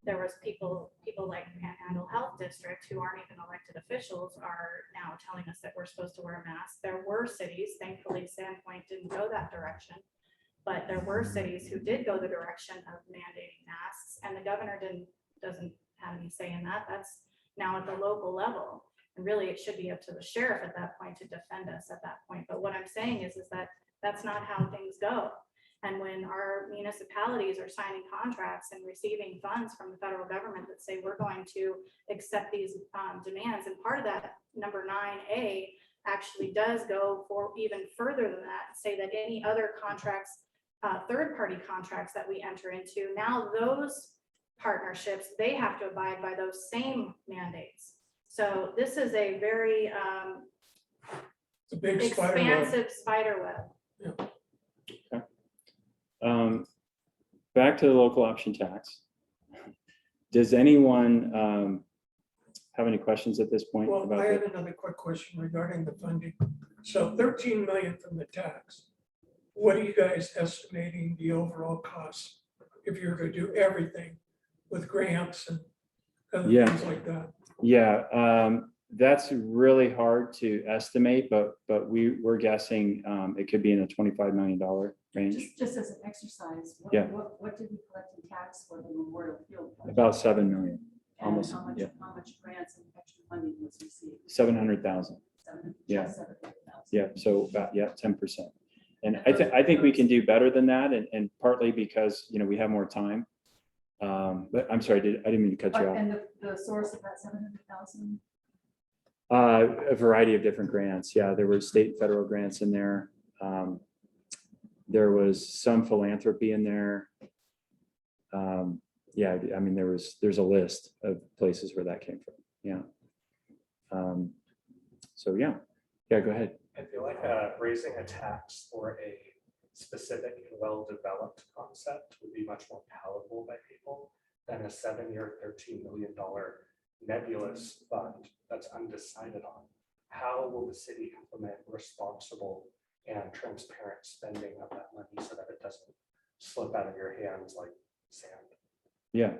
There was people like Panhandle Health District who aren't even elected officials are now telling us that we're supposed to wear a mask. There were cities, thankfully Sandpoint didn't go that direction, but there were cities who did go the direction of mandating masks, and the governor doesn't have any say in that. That's now at the local level. And really it should be up to the sheriff at that point to defend us at that point. But what I'm saying is that that's not how things go. And when our municipalities are signing contracts and receiving funds from the federal government that say we're going to accept these demands, and part of that number 9A actually does go for even further than that, and say that any other contracts, third-party contracts that we enter into, now those partnerships, they have to abide by those same mandates. So this is a very
it's a big spider web.
expansive spider web.
Back to the local option tax. Does anyone have any questions at this point
Well,
about
I
that?
had another quick question regarding the funding. So 13 million from the tax. What are you guys estimating the overall cost if you're going to do everything with grants and other
Yeah.
things like that?
Yeah, that's really hard to estimate, but we're guessing it could be in a $25 million range,
Just as an exercise,
Yeah.
what did we collect in tax for the Memorial Field project?
about 7 million,
And
almost,
how much,
yeah.
how much grants and extra funding was received?
700,000. Yeah.
700,000.
Yeah, so about, 10%. And I think we can do better than that, and partly because, we have more time. But I'm sorry, I didn't mean to cut you off.
And the source of that 700,000?
A variety of different grants. Yeah, there were state and federal grants in there. There was some philanthropy in there. Yeah, I mean, there's a list of places where that came from. Yeah. So yeah, go ahead.
I feel like raising a tax for a specific and well-developed concept would be much more palatable by people than a 7-year, $13 million nebulous fund that's undecided on. How will the city implement responsible and transparent spending of that money so that it doesn't slip out of your hands like sand?
Yeah,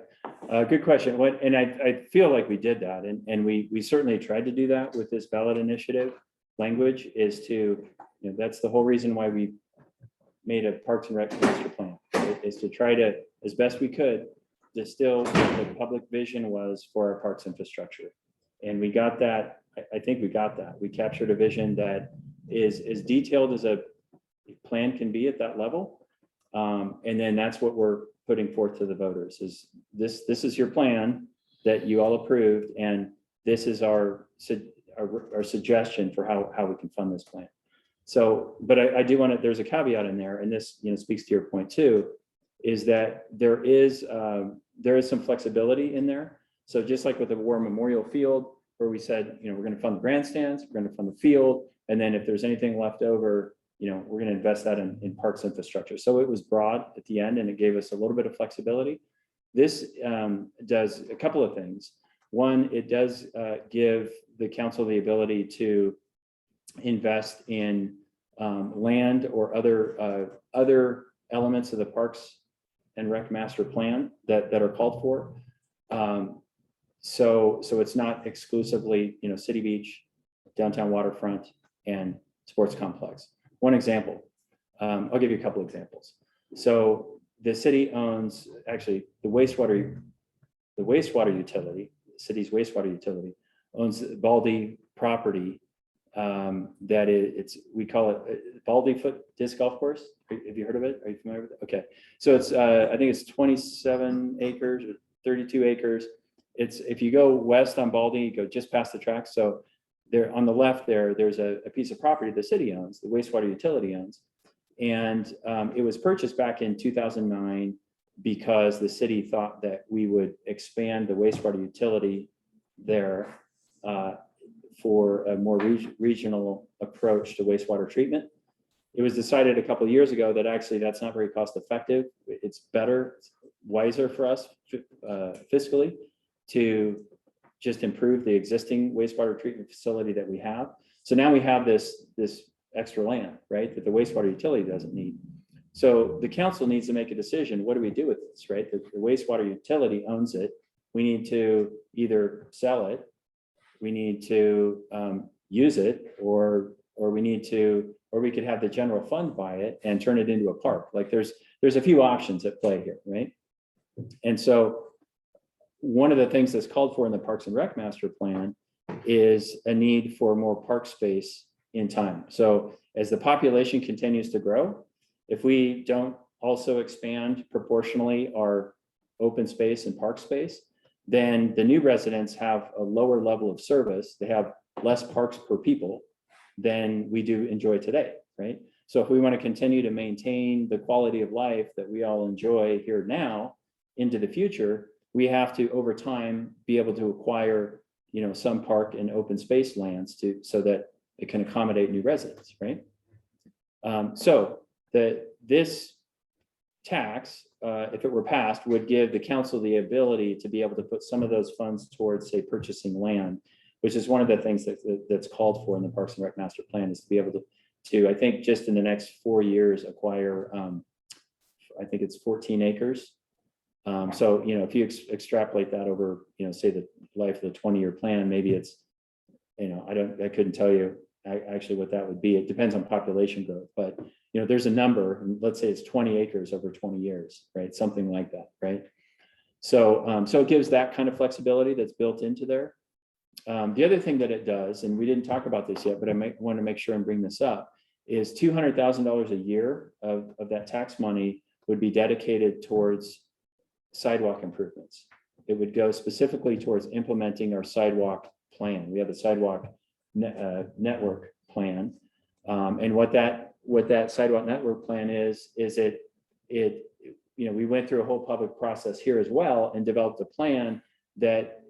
good question. And I feel like we did that, and we certainly tried to do that with this ballot initiative language is to, that's the whole reason why we made a Parks and Rec master plan, right, is to try to, as best we could, distill what the public vision was for our parks infrastructure. And we got that, I think we got that. We captured a vision that is as detailed as a plan can be at that level. And then that's what we're putting forth to the voters is this is your plan that you all approved. And this is our suggestion for how we can fund this plan. So, but I do want to, there's a caveat in there, and this, speaks to your point too, is that there is some flexibility in there. So just like with the War Memorial Field, where we said, we're going to fund the grandstands, we're going to fund the field, and then if there's anything left over, we're going to invest that in parks infrastructure. So it was broad at the end, and it gave us a little bit of flexibility. This does a couple of things. One, it does give the council the ability to invest in land or other elements of the Parks and Rec master plan that are called for. So it's not exclusively, City Beach, downtown waterfront, and sports complex. One example, I'll give you a couple examples. So the city owns, actually, the wastewater utility, the city's wastewater utility owns Baldy property. That is, we call it Baldifoot disc golf course. Have you heard of it? Are you familiar with it? Okay, so it's I think it's 27 acres or 32 acres. It's, if you go west on Baldy, you go just past the tracks. So there on the left there's a piece of property the city owns, the wastewater utility owns, and it was purchased back in 2009 because the city thought that we would expand the wastewater utility there for a more regional approach to wastewater treatment. It was decided a couple of years ago that actually that's not very cost effective. It's better, it's wiser for us fiscally to just improve the existing wastewater treatment facility that we have. So now we have this extra land, right, that the wastewater utility doesn't need. So the council needs to make a decision. What do we do with this, right? The wastewater utility owns it. We need to either sell it, we need to use it, or we could have the general fund buy it and turn it into a park. Like there's a few options at play here, right? And so one of the things that's called for in the Parks and Rec master plan is a need for more park space in time. So as the population continues to grow, if we don't also expand proportionally our open space and park space, then the new residents have a lower level of service. They have less parks per people than we do enjoy today, right? So if we want to continue to maintain the quality of life that we all enjoy here now into the future, we have to, over time, be able to acquire, some park and open space lands so that it can accommodate new residents, right? So this tax, if it were passed, would give the council the ability to be able to put some of those funds towards, say, purchasing land, which is one of the things that's called for in the Parks and Rec master plan, is to be able to I think just in the next 4 years, acquire, I think it's 14 acres. So, if you extrapolate that over, say the life of the 20-year plan, maybe it's, I couldn't tell you actually what that would be. It depends on population growth, but there's a number, and let's say it's 20 acres over 20 years, right? Something like that, right? So, so it gives that kind of flexibility that's built into there. The other thing that it does, and we didn't talk about this yet, but I might want to make sure and bring this up, is $200,000 a year of that tax money would be dedicated towards sidewalk improvements. It would go specifically towards implementing our sidewalk plan. We have a sidewalk network plan, and what that sidewalk network plan is we went through a whole public process here as well and developed a plan that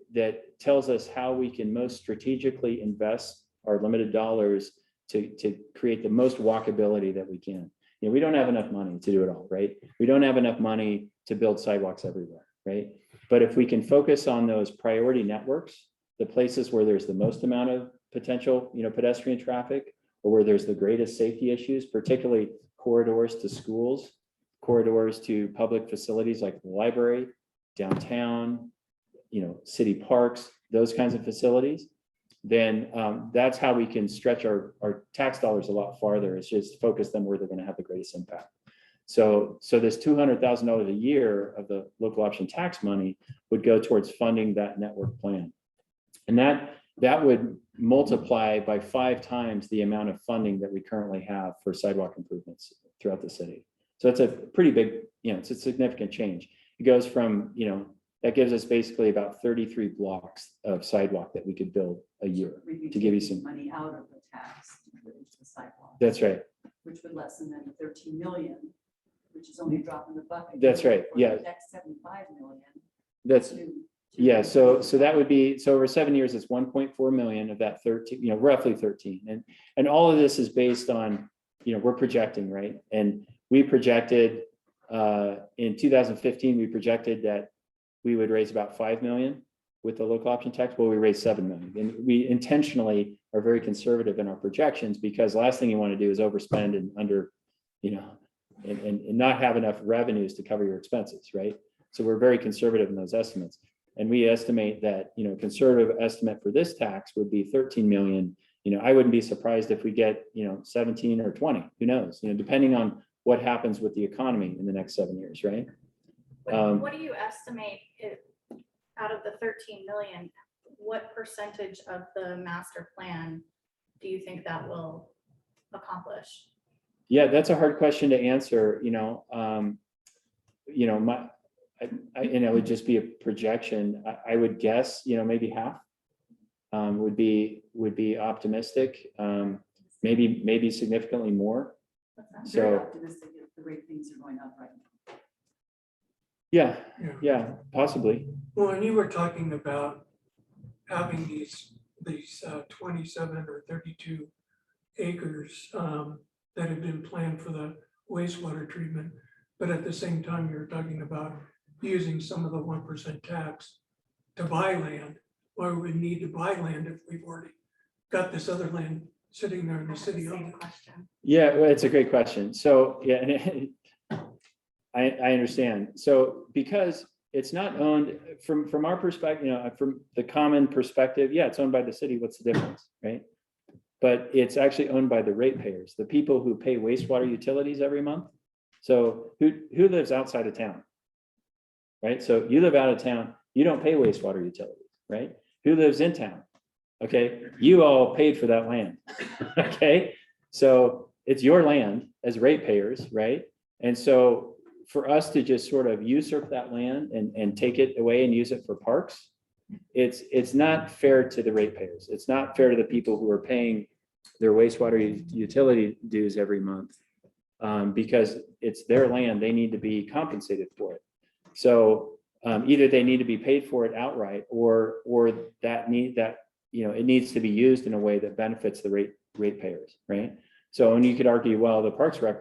tells us how we can most strategically invest our limited dollars to create the most walkability that we can. We don't have enough money to do it all, right? We don't have enough money to build sidewalks everywhere, right? But if we can focus on those priority networks, the places where there's the most amount of potential, pedestrian traffic, or where there's the greatest safety issues, particularly corridors to schools, corridors to public facilities like the library, downtown, city parks, those kinds of facilities, then that's how we can stretch our tax dollars a lot farther. Is just focus them where they're going to have the greatest impact. So this $200,000 a year of the local option tax money would go towards funding that network plan. And that would multiply by 5 times the amount of funding that we currently have for sidewalk improvements throughout the city. So it's a pretty big, it's a significant change. It goes from, that gives us basically about 33 blocks of sidewalk that we could build a year.
We'd be
To give you
taking
some-
money out of the tax to put into the sidewalk.
That's right.
Which would lessen than the 13 million, which is only a drop in the bucket.
That's right,
For
yeah.
the next 75 million.
That's,
to-
yeah, so that would be, so over 7 years, it's 1.4 million of that 13, roughly 13. And all of this is based on, we're projecting, right? And we projected, in 2015, we projected that we would raise about 5 million with the local option tax. Well, we raised 7 million. And we intentionally are very conservative in our projections, because the last thing you want to do is overspend and and not have enough revenues to cover your expenses, right? So we're very conservative in those estimates. And we estimate that, conservative estimate for this tax would be 13 million. I wouldn't be surprised if we get, 17 or 20, who knows, depending on what happens with the economy in the next 7 years, right?
What do you estimate out of the 13 million, what percentage of the master plan do you think that will accomplish?
Yeah, that's a hard question to answer, and it would just be a projection. I would guess, maybe half would be optimistic, maybe significantly more.
I'm very
So,
optimistic if the rate things are going up right now.
yeah, possibly.
Well, and you were talking about having these 27 or 32 acres that had been planned for the wastewater treatment. But at the same time, you're talking about using some of the 1% tax to buy land. Why would we need to buy land if we've already got this other land sitting there in the city?
Same question.
Yeah, well, it's a great question. So, yeah, and I understand. So because it's not owned from our perspective, from the common perspective, yeah, it's owned by the city. What's the difference, right? But it's actually owned by the ratepayers, the people who pay wastewater utilities every month. So who lives outside of town, right? So you live out of town, you don't pay wastewater utilities, right? Who lives in town? Okay, you all paid for that land, okay? So it's your land as ratepayers, right? And so for us to just sort of usurp that land and take it away and use it for parks, it's not fair to the ratepayers. It's not fair to the people who are paying their wastewater utility dues every month, because it's their land. They need to be compensated for it. So either they need to be paid for it outright, or it needs to be used in a way that benefits the ratepayers, right? So, and you could argue, well, the Parks Rec,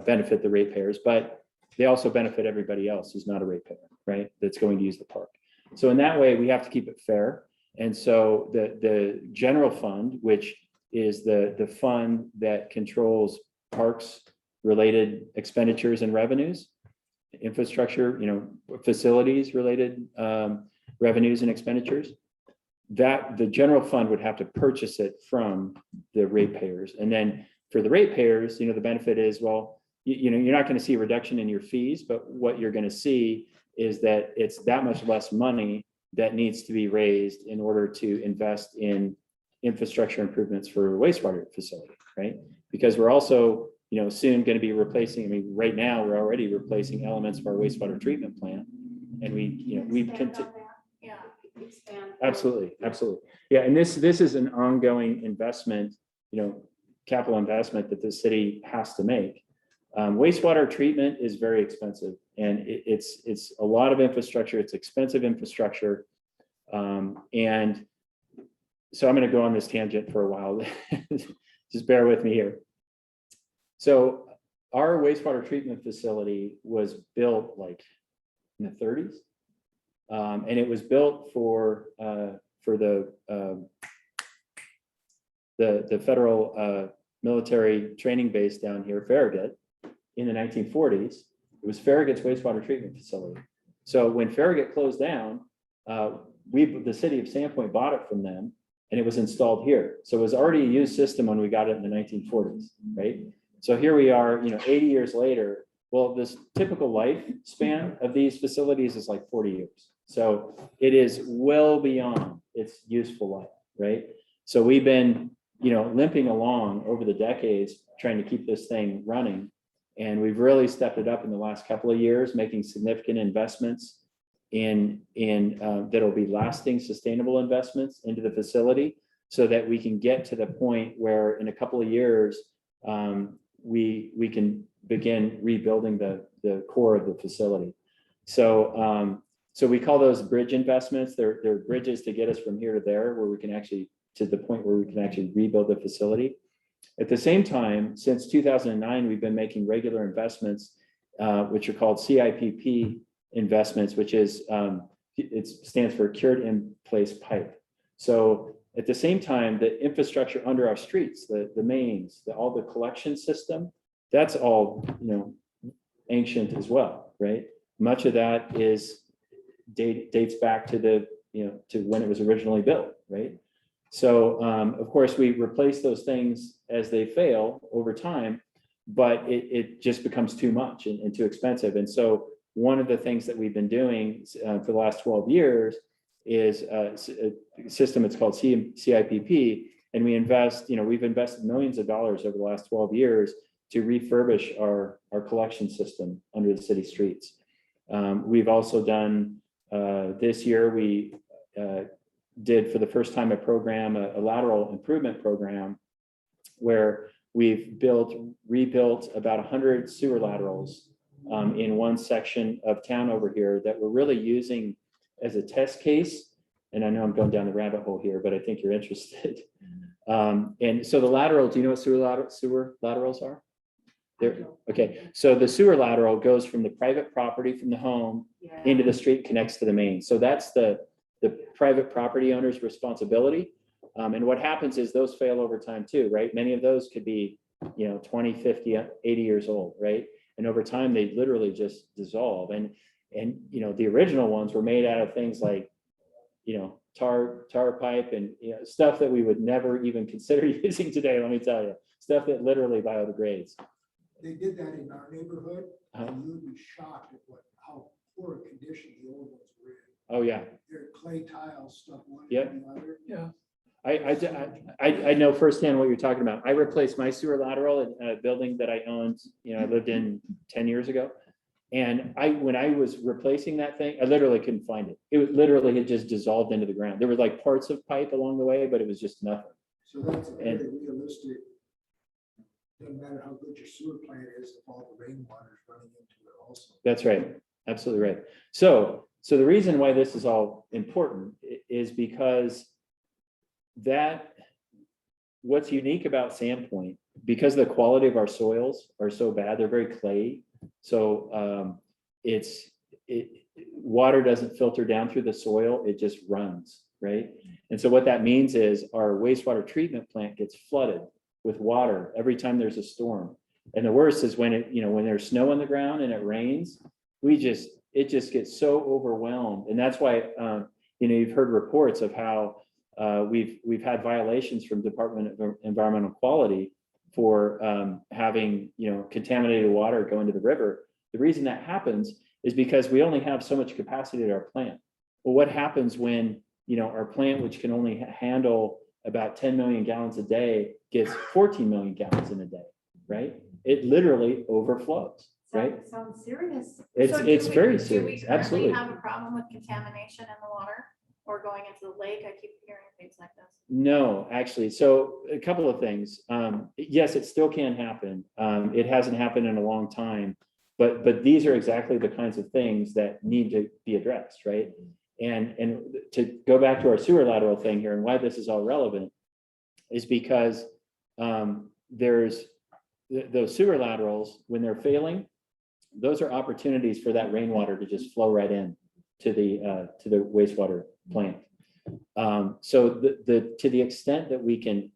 benefit the ratepayers, but they also benefit everybody else who's not a ratepayer, right? That's going to use the park. So in that way, we have to keep it fair. And so the general fund, which is the fund that controls parks related expenditures and revenues, infrastructure, facilities related revenues and expenditures, that the general fund would have to purchase it from the ratepayers. And then for the ratepayers, the benefit is, well, you're not going to see a reduction in your fees, but what you're going to see is that it's that much less money that needs to be raised in order to invest in infrastructure improvements for wastewater facility, right? Because we're also, soon going to be replacing, right now we're already replacing elements of our wastewater treatment plant. And we continue.
Yeah.
Expand.
Absolutely. Yeah, and this is an ongoing investment, capital investment that the city has to make. Wastewater treatment is very expensive, and it's a lot of infrastructure. It's expensive infrastructure, and so I'm going to go on this tangent for a while. Just bear with me here. So our wastewater treatment facility was built like in the 30s, and it was built for the federal military training base down here, Farragut, in the 1940s. It was Farragut's wastewater treatment facility. So when Farragut closed down, the city of Sandpoint bought it from them and it was installed here. So it was already a used system when we got it in the 1940s, right? So here we are, 80 years later. Well, this typical lifespan of these facilities is like 40 years. So it is well beyond its useful life, right? So we've been, limping along over the decades, trying to keep this thing running. And we've really stepped it up in the last couple of years, making significant investments in that'll be lasting, sustainable investments into the facility, so that we can get to the point where in a couple of years, we can begin rebuilding the core of the facility. So we call those bridge investments. They're bridges to get us from here to there, where we can actually, to the point where we can actually rebuild the facility. At the same time, since 2009, we've been making regular investments, which are called CIPP investments, which is, it stands for cured in place pipe. So at the same time, the infrastructure under our streets, the mains, all the collection system, that's all, ancient as well, right? Much of that dates back to to when it was originally built, right? So of course we replace those things as they fail over time, but it just becomes too much and too expensive. And so one of the things that we've been doing for the last 12 years is a system, it's called CIPP, and we've invested millions of dollars over the last 12 years to refurbish our collection system under the city streets. We've also done, this year, we did for the first time a lateral improvement program where we've rebuilt about 100 sewer laterals in one section of town over here that we're really using as a test case. And I know I'm going down the rabbit hole here, but I think you're interested. And so the laterals, do you know what sewer laterals are? Okay, so the sewer lateral goes from the private property from the home into the street, connects to the main. So that's the private property owner's responsibility. And what happens is those fail over time too, right? Many of those could be, 20, 50, 80 years old, right? And over time, they literally just dissolve. And the original ones were made out of things like, tar pipe and stuff that we would never even consider using today, let me tell you. Stuff that literally biodegrades.
They did that in our neighborhood, and you would be shocked at how poor a condition the old ones were in.
Oh, yeah.
They're clay tiles stuff one
Yep.
after the other.
Yeah.
I know firsthand what you're talking about. I replaced my sewer lateral in a building that I owned, I lived in 10 years ago. And when I was replacing that thing, I literally couldn't find it. It literally had just dissolved into the ground. There were like parts of pipe along the way, but it was just nothing.
So that's a very realistic, doesn't matter how good your sewer plant is, if all the rainwater is running into it also.
That's right. Absolutely right. So the reason why this is all important is because what's unique about Sandpoint, because the quality of our soils are so bad, they're very clay. So water doesn't filter down through the soil, it just runs, right? And so what that means is our wastewater treatment plant gets flooded with water every time there's a storm. And the worst is when when there's snow on the ground and it rains, it just gets so overwhelmed. And that's why you've heard reports of how we've had violations from Department of Environmental Quality for having contaminated water go into the river. The reason that happens is because we only have so much capacity at our plant. Well, what happens when our plant, which can only handle about 10 million gallons a day, gets 14 million gallons in a day, right? It literally overflows, right?
Sounds serious.
It's very serious,
Do we
absolutely.
currently have a problem with contamination in the water or going into the lake? I keep hearing things like this.
No, actually. So a couple of things. Yes, it still can happen. It hasn't happened in a long time, but these are exactly the kinds of things that need to be addressed, right? And to go back to our sewer lateral thing here and why this is all relevant is because there's those sewer laterals, when they're failing, those are opportunities for that rainwater to just flow right in to the wastewater plant. So to the extent that we can,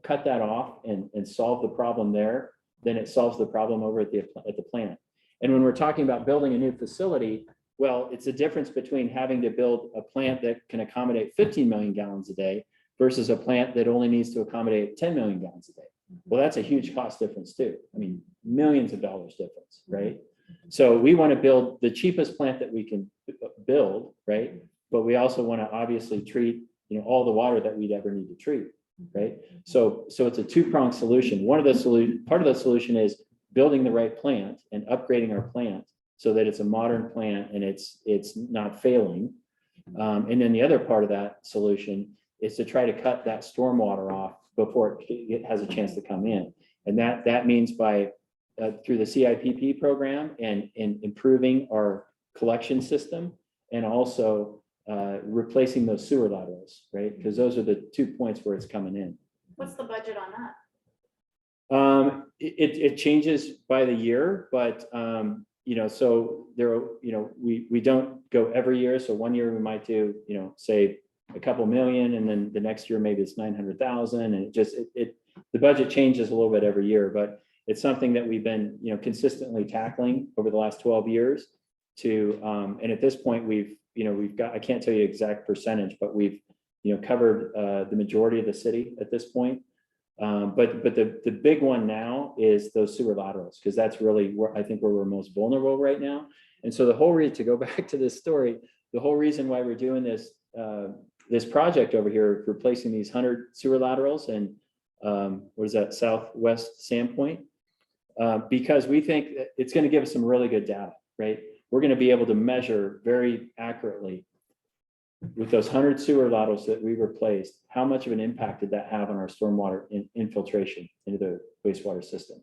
cut that off and solve the problem there, then it solves the problem over at the plant. And when we're talking about building a new facility, Well, it's a difference between having to build a plant that can accommodate 15 million gallons a day versus a plant that only needs to accommodate 10 million gallons a day. Well, that's a huge cost difference too. I mean, millions of dollars difference, right? So we want to build the cheapest plant that we can build, right? But we also want to obviously treat, all the water that we'd ever need to treat, right? So it's a two-pronged solution. Part of the solution is building the right plant and upgrading our plant so that it's a modern plant and it's not failing. And then the other part of that solution is to try to cut that stormwater off before it has a chance to come in. And that means by through the CIPP program and improving our collection system, and also replacing those sewer laterals, right? Because those are the 2 points where it's coming in.
What's the budget on that?
It changes by the year, but so there, we don't go every year. So one year we might do, say a couple million, and then the next year maybe it's 900,000, and the budget changes a little bit every year, but it's something that we've been, consistently tackling over the last 12 years and at this point we've got, I can't tell you exact percentage, but we've, covered the majority of the city at this point. But the big one now is those sewer laterals, because that's really where I think where we're most vulnerable right now. And so the whole reason, to go back to this story, the whole reason why we're doing this project over here, replacing these 100 sewer laterals and what is that, Southwest Sandpoint, because we think that it's going to give us some really good data, right? We're going to be able to measure very accurately with those 100 sewer laterals that we replaced, how much of an impact did that have on our stormwater infiltration into the wastewater system?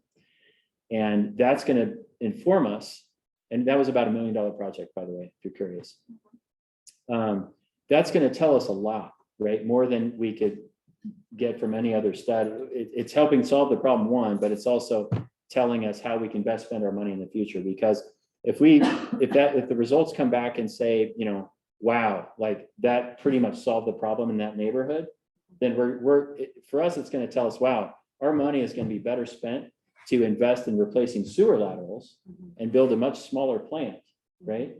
And that's going to inform us. And that was about $1 million project, by the way, if you're curious. That's going to tell us a lot, right? More than we could get from any other study. It's helping solve the problem, one, but it's also telling us how we can best spend our money in the future. Because if the results come back and say, wow, like that pretty much solved the problem in that neighborhood, then for us, it's going to tell us, wow, our money is going to be better spent to invest in replacing sewer laterals and build a much smaller plant, right?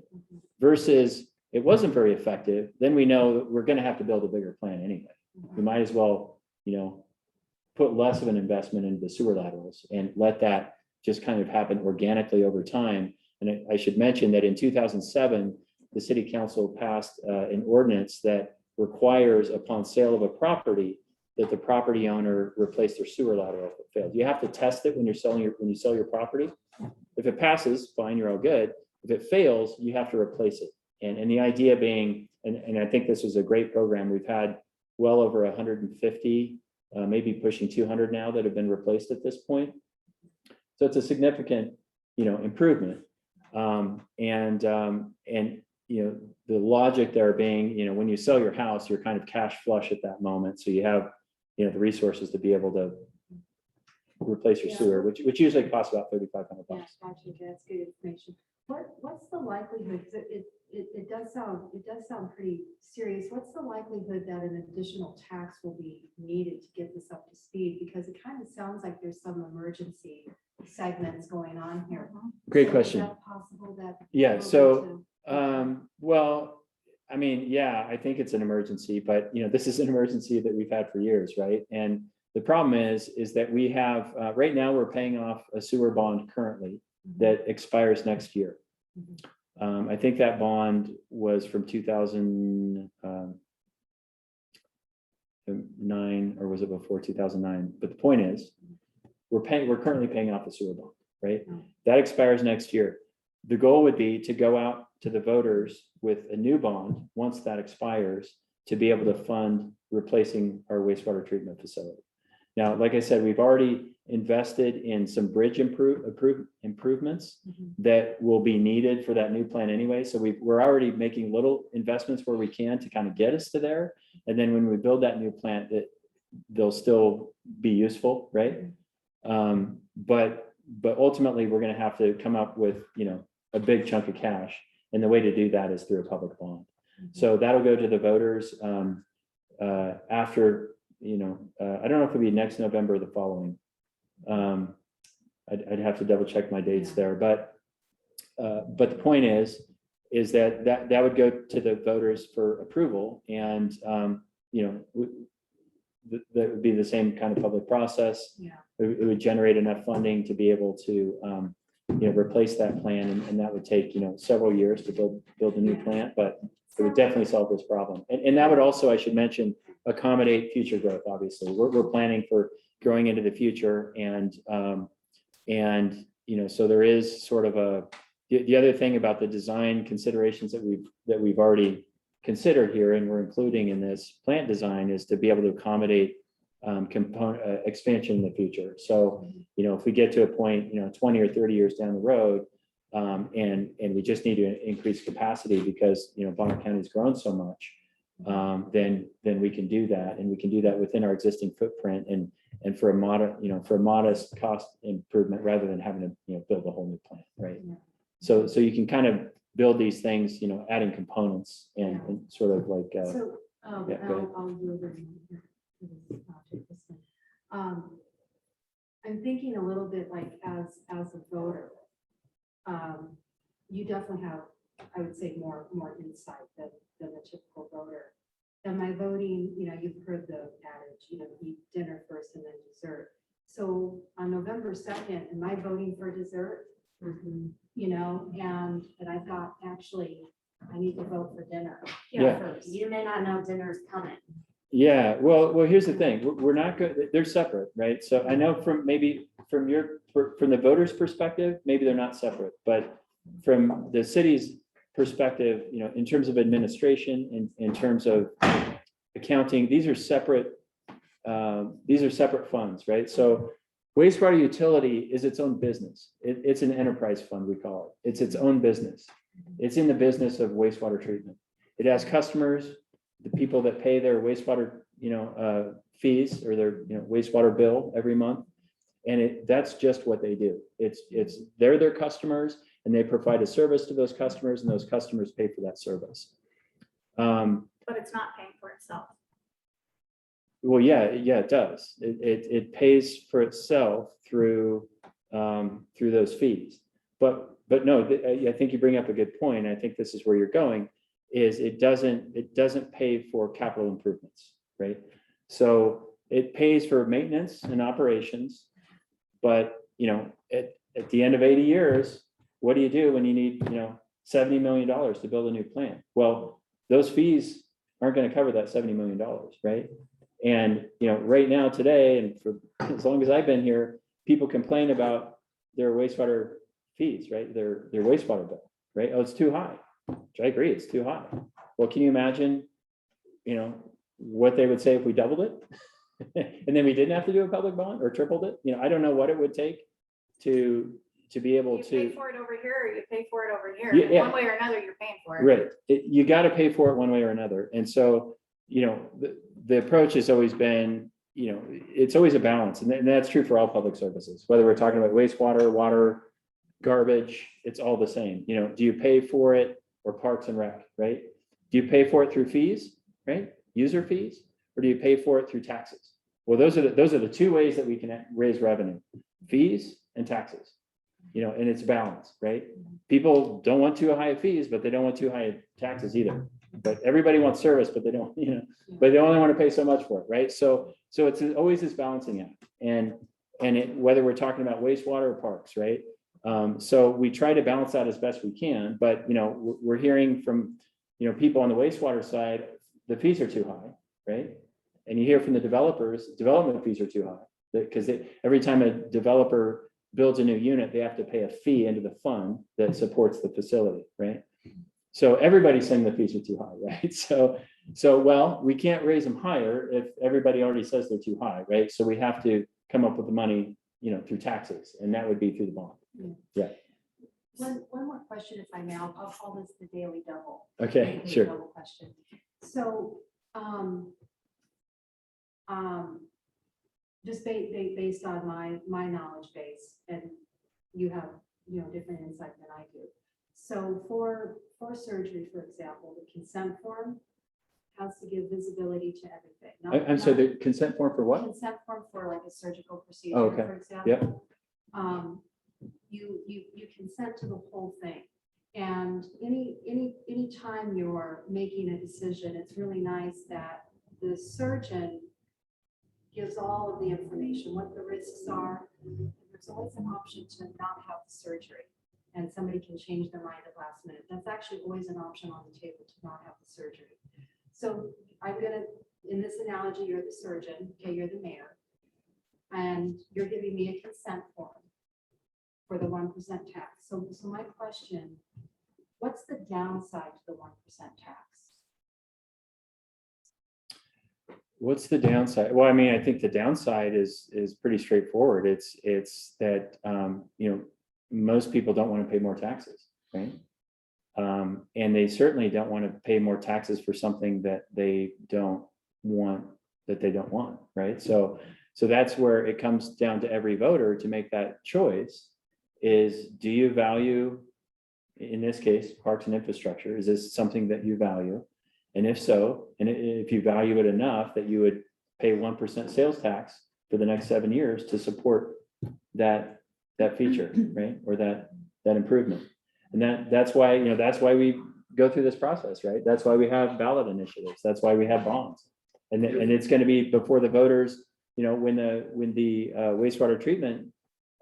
Versus it wasn't very effective, then we know that we're going to have to build a bigger plant anyway. We might as well, put less of an investment into the sewer laterals and let that just kind of happen organically over time. And I should mention that in 2007, the city council passed an ordinance that requires, upon sale of a property, that the property owner replace their sewer lateral if it failed. You have to test it when you sell your property. If it passes, fine, you're all good. If it fails, you have to replace it. And the idea being, and I think this was a great program. We've had well over 150, maybe pushing 200 now that have been replaced at this point. So it's a significant, improvement. The logic there being, when you sell your house, you're kind of cash flush at that moment. So you have, the resources to be able to replace your sewer, which usually costs about $3,500.
Yeah, gotcha, that's good information. What's the likelihood, because it does sound pretty serious. What's the likelihood that an additional tax will be needed to get this up to speed? Because it kind of sounds like there's some emergency segments going on here.
Great question.
Is that possible that?
Yeah, so, well, I mean, yeah, I think it's an emergency, but this is an emergency that we've had for years, right? And the problem is that we have, right now we're paying off a sewer bond currently that expires next year. I think that bond was from 2009, or was it before 2009? But the point is, we're currently paying off the sewer bond, right? That expires next year. The goal would be to go out to the voters with a new bond once that expires to be able to fund replacing our wastewater treatment facility. Now, like I said, we've already invested in some bridge improvements that will be needed for that new plan anyway. So we're already making little investments where we can to kind of get us to there. And then when we build that new plant, they'll still be useful, right? But ultimately, we're going to have to come up with, a big chunk of cash. And the way to do that is through a public bond. So that'll go to the voters after, I don't know if it'll be next November or the following. I'd have to double check my dates there, but the point is, is that would go to the voters for approval, and that would be the same kind of public process.
Yeah.
It would generate enough funding to be able to replace that plan, and that would take several years to build a new plant, but it would definitely solve this problem. And that would also, I should mention, accommodate future growth. Obviously, we're planning for growing into the future, and so there is sort of the other thing about the design considerations that we've already considered here, and we're including in this plant design, is to be able to accommodate component expansion in the future. So if we get to a point 20 or 30 years down the road, and we just need to increase capacity because Bonner County's grown so much, then we can do that, and we can do that within our existing footprint, and for a modest cost improvement, rather than having to build a whole new plant, right? So you can kind of build these things, adding components and sort of like
So,
yeah, go ahead.
I'll do over here. I'm thinking a little bit like as a voter, you definitely have, I would say, more insight than the typical voter. Am I voting, you've heard the adage, eat dinner first and then dessert. So on November 2nd, am I voting for dessert? And I thought, actually, I need to vote for dinner.
Yeah.
First.
You may not know dinner's coming.
Yeah, well, here's the thing. We're not good. They're separate, right? So I know from the voters' perspective, maybe they're not separate, but from the city's perspective, in terms of administration, in terms of accounting, these are separate funds, right? So wastewater utility is its own business. It's an enterprise fund, we call it. It's its own business. It's in the business of wastewater treatment. It has customers, the people that pay their wastewater, fees, or their, wastewater bill every month. And that's just what they do. They're their customers, and they provide a service to those customers, and those customers pay for that service.
But it's not paying for itself.
Well, yeah, it does. It pays for itself through those fees. But no, I think you bring up a good point. I think this is where you're going. Is it doesn't pay for capital improvements, right? So it pays for maintenance and operations, but at the end of 80 years, what do you do when you need $70 million to build a new plant? Well, those fees aren't going to cover that $70 million, right? And right now, today, and for as long as I've been here, people complain about their wastewater fees, right? Their wastewater bill, right? Oh, it's too high. Which I agree, it's too high. Well, can you imagine, what they would say if we doubled it, and then we didn't have to do a public bond, or tripled it? I don't know what it would take to be able
You
to.
pay for it over here, or you pay for it over here.
Yeah.
One way or another, you're paying for it.
Right. You got to pay for it one way or another. And so, the approach has always been, it's always a balance. And that's true for all public services, whether we're talking about wastewater, water, garbage, it's all the same. Do you pay for it, or parks and rec, right? Do you pay for it through fees, right? User fees, or do you pay for it through taxes? Well, those are the two ways that we can raise revenue: fees and taxes. And it's balanced, right? People don't want too high fees, but they don't want too high taxes either. But everybody wants service, but they don't, but they only want to pay so much for it, right? So it's always this balancing act, and whether we're talking about wastewater or parks, right? So we try to balance that as best we can, but we're hearing from people on the wastewater side, the fees are too high, right? And you hear from the developers, development fees are too high, because every time a developer builds a new unit, they have to pay a fee into the fund that supports the facility, right? So everybody's saying the fees are too high, right? So well, we can't raise them higher if everybody already says they're too high, right? So we have to come up with the money, through taxes, and that would be through the bond. Yeah.
One more question, if I may. I'll call this the daily double.
Okay,
Daily
sure.
double question. So, just based on my knowledge base, and you have different insight than I do. So for surgery, for example, the consent form has to give visibility to everything.
I'm sorry, the consent form for what?
Consent form for like a surgical procedure,
okay.
for example. You consent to the whole thing. And any time you're making a decision, it's really nice that the surgeon gives all of the information, what the risks are. There's always an option to not have the surgery, and somebody can change their mind at last minute. That's actually always an option on the table, to not have the surgery. So I'm gonna, in this analogy, you're the surgeon, okay, you're the mayor, and you're giving me a consent form for the 1% tax. So my question, what's the downside to the 1% tax?
What's the downside? Well, I mean, I think the downside is pretty straightforward. It's that, you know, most people don't want to pay more taxes, right? And they certainly don't want to pay more taxes for something that they don't want, right? So that's where it comes down to every voter to make that choice is, do you value, in this case, parks and infrastructure? Is this something that you value? And if so, and if you value it enough that you would pay 1% sales tax for the next 7 years to support that feature, right? Or that improvement. And that's why, you know, that's why we go through this process, right? That's why we have ballot initiatives. That's why we have bonds. And it's going to be before the voters, you know, when the wastewater treatment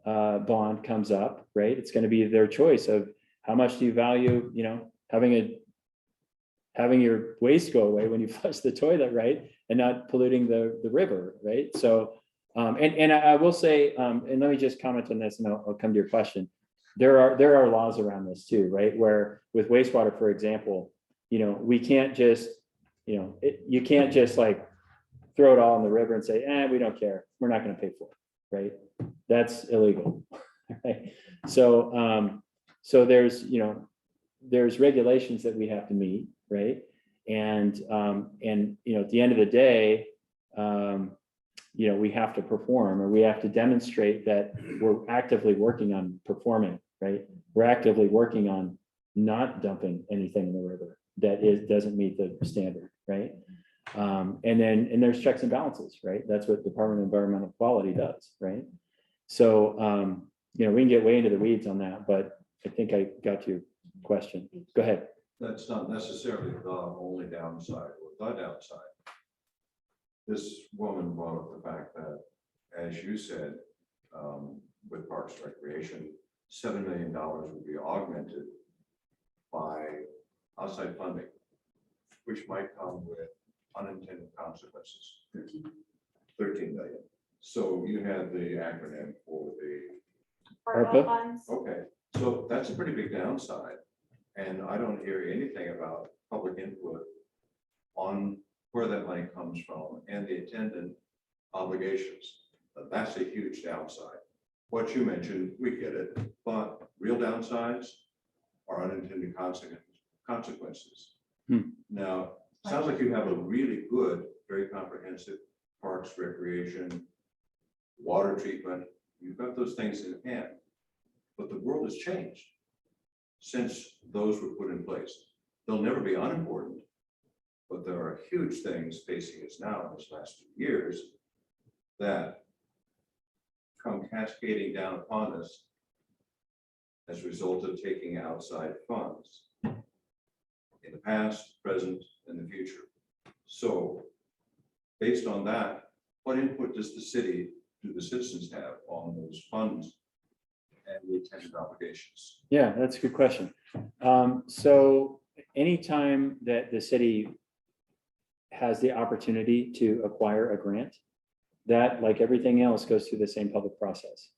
bond comes up, right? It's going to be their choice of how much do you value, you know, having your waste go away when you flush the toilet, right? And not polluting the river, right? So, and I will say, and let me just comment on this and I'll come to your question. There are laws around this too, right? Where with wastewater, for example, you know, we can't just, you know, you can't just like throw it all in the river and say, we don't care. We're not going to pay for it, right? That's illegal, right? So, so there's, you know, there's regulations that we have to meet, right? And you know, at the end of the day, you know, we have to perform, or we have to demonstrate that we're actively working on performing, right? We're actively working on not dumping anything in the river that doesn't meet the standard, right? And there's checks and balances, right? That's what Department of Environmental Quality does, right? So, you know, we can get way into the weeds on that, but I think I got your question. Go ahead.
That's not necessarily the only downside or the downside. This woman brought up the fact that, as you said, with Parks and Recreation, $7 million would be augmented by outside funding, which might come with unintended consequences. 13 million. So you had the acronym for the
ARPA?
Funds.
okay. So that's a pretty big downside. And I don't hear anything about public input on where that money comes from and the attendant obligations. But that's a huge downside. What you mentioned, we get it, but real downsides are unintended consequences. Now, sounds like you have a really good, very comprehensive parks, recreation, water treatment. You've got those things in hand, but the world has changed since those were put in place. They'll never be unimportant, but there are huge things facing us now in this last 2 years that come cascading down upon us as a result of taking outside funds in the past, present, and the future. So based on that, what input does the citizens have on those funds and the attendant obligations?
Yeah, that's a good question. So anytime that the city has the opportunity to acquire a grant, that, like everything else, goes through the same public process.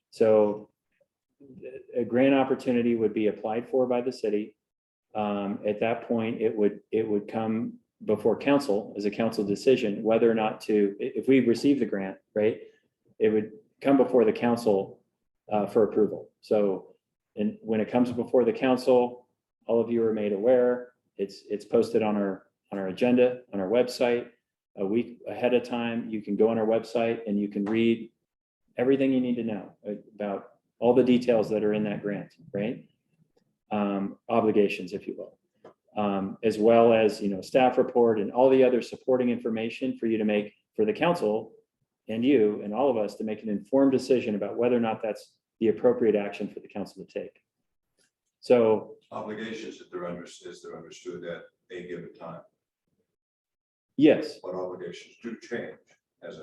So a grant opportunity would be applied for by the city. At that point, it would come before council as a council decision whether or not to, if we receive the grant, right, it would come before the council for approval. So, and when it comes before the council, all of you are made aware. It's posted on our agenda, on our website a week ahead of time. You can go on our website and you can read everything you need to know about all the details that are in that grant, right? Obligations, if you will, as well as, you know, staff report and all the other supporting information for you to make, for the council and you and all of us to make an informed decision about whether or not that's the appropriate action for the council to take. So
Obligations that they're understood at a given time,
yes,
but obligations do change, as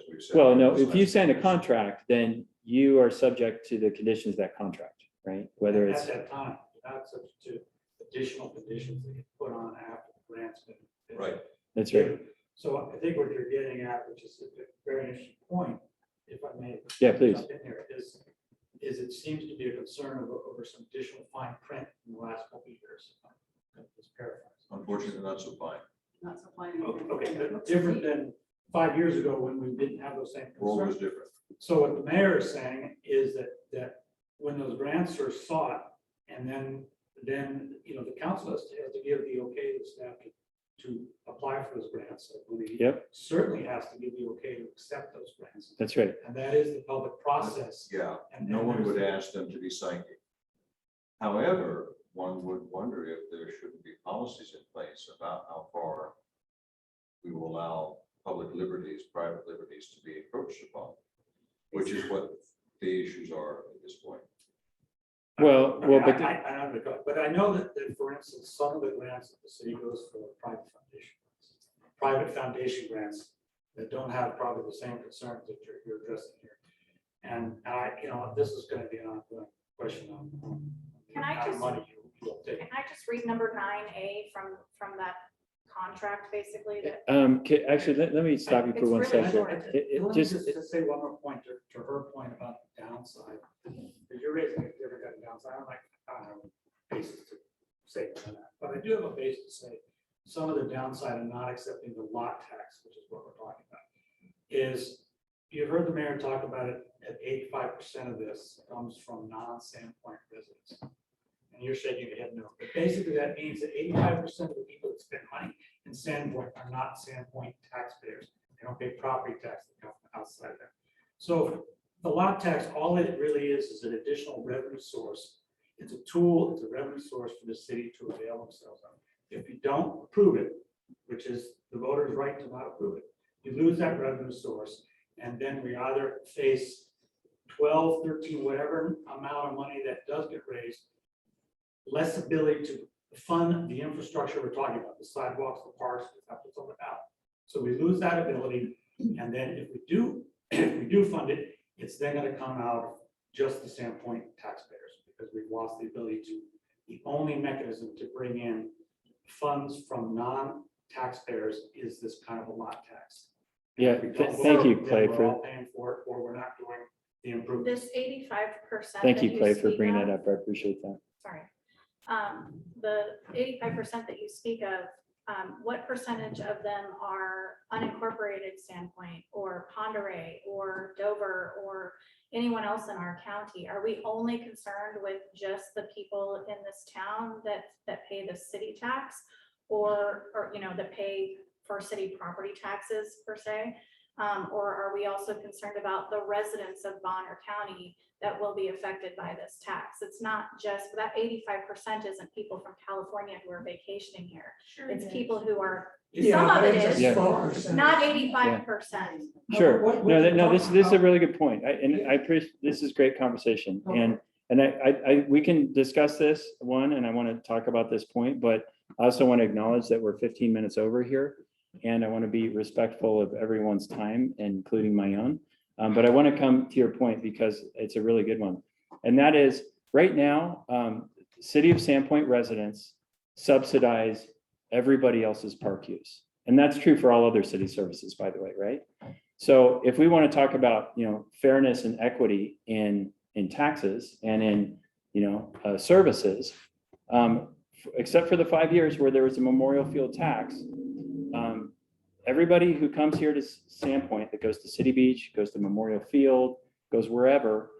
we've said.
well, no, if you sign a contract, then you are subject to the conditions of that contract, right? Whether it's,
At that time, not subject to additional conditions that you put on after the grant's been.
Right.
that's right.
given. So I think what you're getting at, which is a very interesting point, if I may.
Yeah, please.
jump in here, is it seems to be a concern over some additional fine print in the last couple of years. Let's paraphrase.
Unfortunately, not so fine.
Not supplying.
Okay, but different than 5 years ago when we didn't have those same
World was
concerns.
different.
So what the mayor is saying is that when those grants are sought, and then, the council has to give the okay to staff to apply for those grants. I believe.
Yep.
Certainly has to give the okay to accept those grants.
That's right.
And that is the public process.
Yeah,
And
no one would
there's-
ask them to be psychic. However, one would wonder if there shouldn't be policies in place about how far we will allow public liberties, private liberties to be encroached upon, which is what the issues are at this point.
Well, but
But I know that, for instance, some of the grants that the city goes for private foundation grants that don't have probably the same concerns that you're addressing here. And this is going to be an ongoing question on.
Can I
how
just-
money you'll take.
Can I just read number 9A from that contract, basically, that
actually, let me stop you for
It's
one
really
second.
short.
It
Let me
just,
just say one more point to her point about the downside. Because you're raising a different kind of downside. I don't have a basis to say that, but I do have a basis to say some of the downside of not accepting the lot tax, which is what we're talking about, is you heard the mayor talk about it at 85% of this comes from non-Sandpoint residents. And you're shaking your head no. But basically that means that 85% of the people that spend money in Sandpoint are not Sandpoint taxpayers. They don't pay property tax that come outside there. So the lot tax, all it really is an additional revenue source. It's a tool, it's a revenue source for the city to avail themselves of. If you don't approve it, which is the voter's right to not approve it, you lose that revenue source. And then we either face 12, 13, whatever amount of money that does get raised, less ability to fund the infrastructure we're talking about, the sidewalks, the parks, that's what it's all about. So we lose that ability, and then if we do fund it, it's then gonna come out of just the Sandpoint taxpayers, because we've lost the ability to, the only mechanism to bring in funds from non-taxpayers is this kind of a lot tax.
yeah,
If we don't
thank you,
vote, then
Clay,
we're
for,
all paying for it, or we're not doing the improvements.
this 85%.
thank
that
you, Clay, for
speak
bringing
of-
that up. I appreciate that.
Sorry. The 85% that you speak of, what percentage of them are unincorporated Sandpoint or Ponderay or Dover or anyone else in our county? Are we only concerned with just the people in this town that pay the city tax or that pay for city property taxes per se? Or are we also concerned about the residents of Bonner County that will be affected by this tax? It's not just, that 85% isn't people from California who are vacationing here. It's people who are, some of
but
it
it's
is,
just 12%.
not 85%.
Sure.
What
No,
you're
no, this
talking
is a
about-
really good point. I appreciate, this is great conversation. And we can discuss this one, and I want to talk about this point, but I also want to acknowledge that we're 15 minutes over here. And I want to be respectful of everyone's time, including my own. But I want to come to your point because it's a really good one. And that is, right now, City of Sandpoint residents subsidize everybody else's park use. And that's true for all other city services, by the way, right? So if we want to talk about, fairness and equity in taxes and in, services, except for the 5 years where there was a memorial field tax, everybody who comes here to Sandpoint, that goes to City Beach, goes to Memorial Field, goes wherever,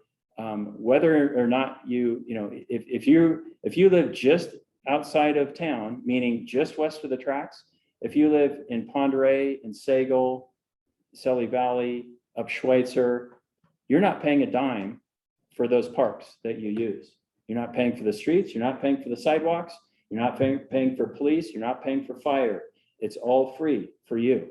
whether or not if you live just outside of town, meaning just west of the tracks, if you live in Ponderay, in Sagal, Selly Valley, up Schweitzer, you're not paying a dime for those parks that you use. You're not paying for the streets, you're not paying for the sidewalks, you're not paying for police, you're not paying for fire. It's all free for you.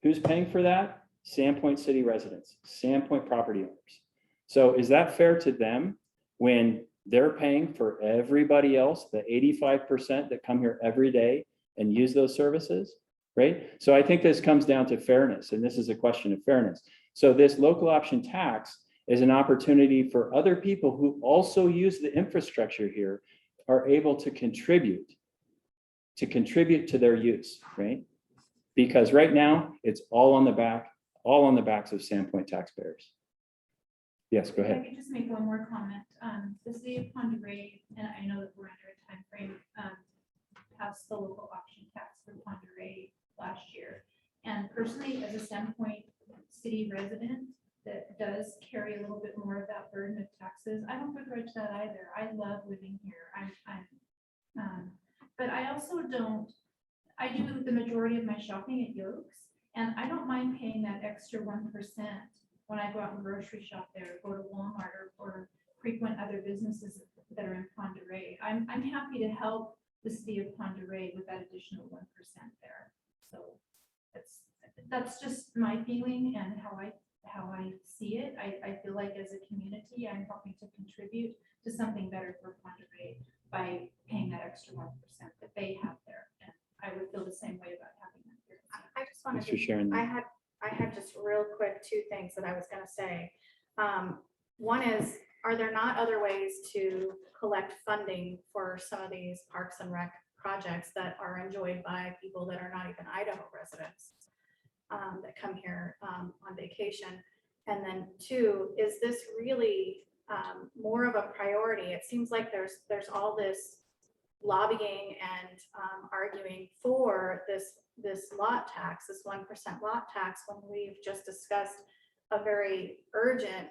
Who's paying for that? Sandpoint city residents, Sandpoint property owners. So is that fair to them when they're paying for everybody else, the 85% that come here every day and use those services, right? So I think this comes down to fairness, and this is a question of fairness. So this local option tax is an opportunity for other people who also use the infrastructure here are able to contribute to their use, right? Because right now it's all on the backs of Sandpoint taxpayers. Yes, go
If I
ahead.
could just make one more comment. The city of Ponderay, and I know that we're under a time frame, passed the local option tax for Ponderay last year. And personally, as a Sandpoint city resident that does carry a little bit more of that burden of taxes, I don't begrudge that either. I love living here. But I also don't, I do the majority of my shopping at Yokes, and I don't mind paying that extra 1% when I go out and grocery shop there, go to Walmart or frequent other businesses that are in Ponderay. I'm happy to help the city of Ponderay with that additional 1% there. So that's just my feeling and how I see it. I feel like as a community, I'm helping to contribute to something better for Ponderay by paying that extra 1% that they have there. And I would feel the same way about having that here.
I just wanted
Thanks for
to,
sharing that.
I had just real quick two things that I was gonna say. One is, are there not other ways to collect funding for some of these parks and rec projects that are enjoyed by people that are not even Idaho residents that come here on vacation? And then two, is this really more of a priority? It seems like there's all this lobbying and arguing for this lot tax, this 1% lot tax, when we've just discussed a very urgent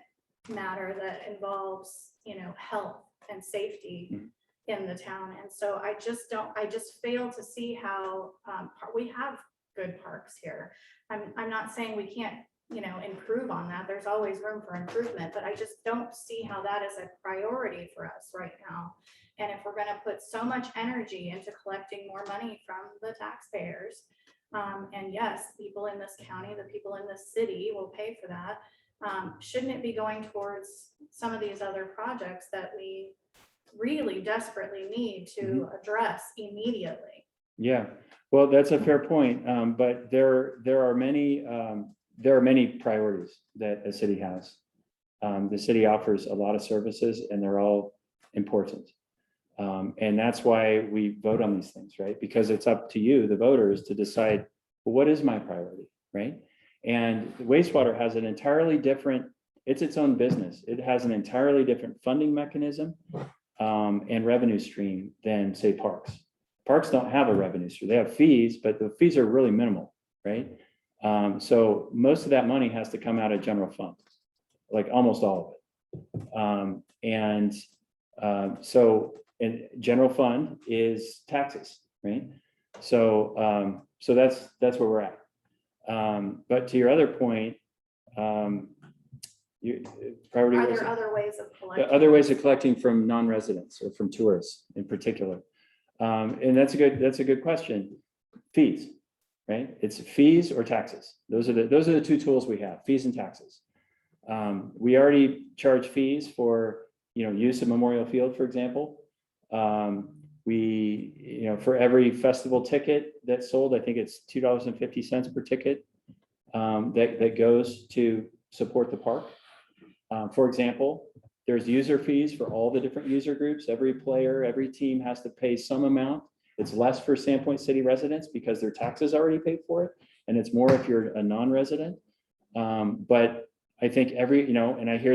matter that involves, health and safety in the town. And so I just fail to see how we have good parks here. I'm not saying we can't, improve on that. There's always room for improvement, but I just don't see how that is a priority for us right now. And if we're going to put so much energy into collecting more money from the taxpayers, and yes, people in this county, the people in this city will pay for that, shouldn't it be going towards some of these other projects that we really desperately need to address immediately?
Yeah, well, that's a fair point, but there are many priorities that a city has. The city offers a lot of services and they're all important. And that's why we vote on these things, right? Because it's up to you, the voters, to decide, well, what is my priority, right? And wastewater has an entirely different, it's its own business. It has an entirely different funding mechanism and revenue stream than, say, parks. Parks don't have a revenue stream. They have fees, but the fees are really minimal, right? So most of that money has to come out of general fund, like almost all of it. And general fund is taxes, right? So that's where we're at. But to your other point, priority.
Are there other ways of collecting?
Other ways of collecting from non-residents or from tourists in particular? And that's a good question. Fees, right? It's fees or taxes. Those are the two tools we have: fees and taxes. We already charge fees for use of Memorial Field, for example. For every festival ticket that's sold, I think it's $2.50 per ticket that goes to support the park. For example, there's user fees for all the different user groups. Every player, every team has to pay some amount. It's less for Sandpoint City residents because their taxes already paid for it, and it's more if you're a non-resident. But I think and I hear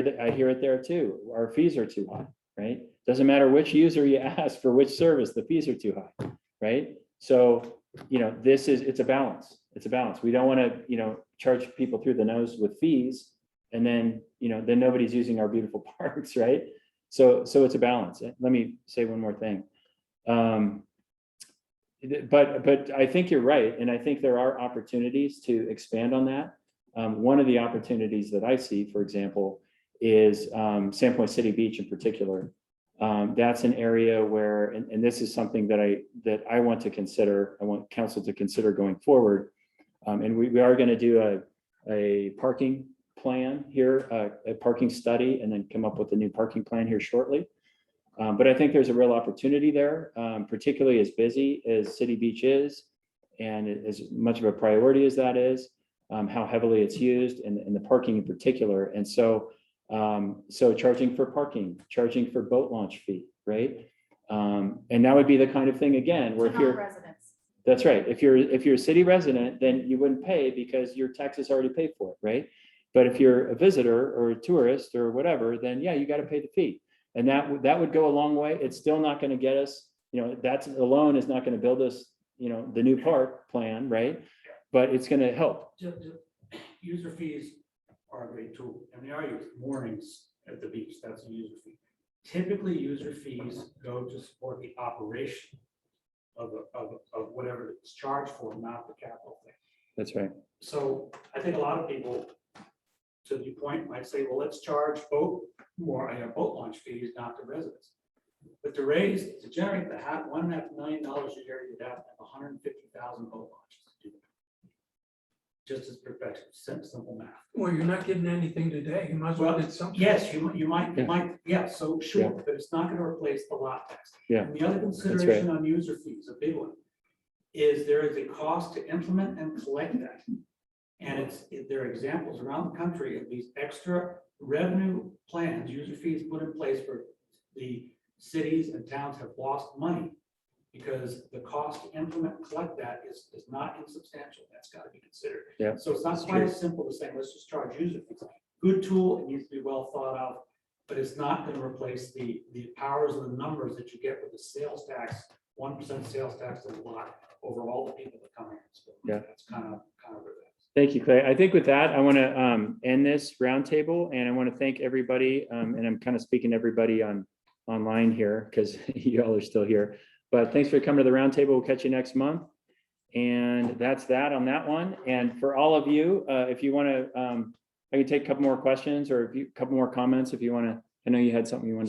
it there too. Our fees are too high, right? Doesn't matter which user you ask for which service, the fees are too high, right? So, it's a balance. It's a balance. We don't want to, charge people through the nose with fees, and then nobody's using our beautiful parks, right? So it's a balance. Let me say one more thing. But I think you're right, and I think there are opportunities to expand on that. One of the opportunities that I see, for example, is Sandpoint City Beach in particular. That's an area where, and this is something that I want to consider. I want council to consider going forward. And we are going to do a parking plan here, a parking study, and then come up with a new parking plan here shortly. But I think there's a real opportunity there, particularly as busy as City Beach is, and as much of a priority as that is, how heavily it's used, and the parking in particular. And so, so charging for parking, charging for boat launch fee, right? And that would be the kind of thing, again, where
To
if you're,
non-residents.
that's right. If you're a city resident, then you wouldn't pay because your taxes already paid for it, right? But if you're a visitor or a tourist or whatever, then yeah, you got to pay the fee. And that would go a long way. It's still not going to get us, that's alone is not going to build us, the new park plan, right? But it's going to help.
User fees are a great tool, and they are used moorings at the beach. That's a user fee. Typically, user fees go to support the operation of whatever it's charged for, not the capital thing.
That's right.
So I think a lot of people, to the point, might say, well, let's charge boat launch fees, not the residents. But to generate the $1.5 million a year, you'd have to have 150,000 boat launches to do that. Just as perspective, simple math.
Well, you're not getting anything today. You might as well
Well,
get something.
yes, you might, yeah, so sure,
Yeah.
but it's not gonna replace the lot tax.
Yeah,
And the other consideration on user fees, a big one, is there is a cost to implement and collect that. And there are examples around the country of these extra revenue plans, user fees put in place for the cities and towns have lost money because the cost to implement and collect that is not insubstantial. That's got to be considered.
Yeah,
So it's not
that's
quite
true.
as simple as saying, let's just charge user fees. Good tool, it needs to be well thought out, but it's not going to replace the powers and the numbers that you get with the sales tax. 1% sales tax is a lot over all the people that come in. So
Yeah.
that's kind of where that is.
Thank you, Clay. I think with that, I want to end this roundtable, and I want to thank everybody. And I'm kind of speaking to everybody online here because you all are still here. But thanks for coming to the roundtable. We'll catch you next month. And that's that on that one. And for all of you, if you want to, I can take a couple more questions or a couple more comments if you want to. I know you had something you wanted to say.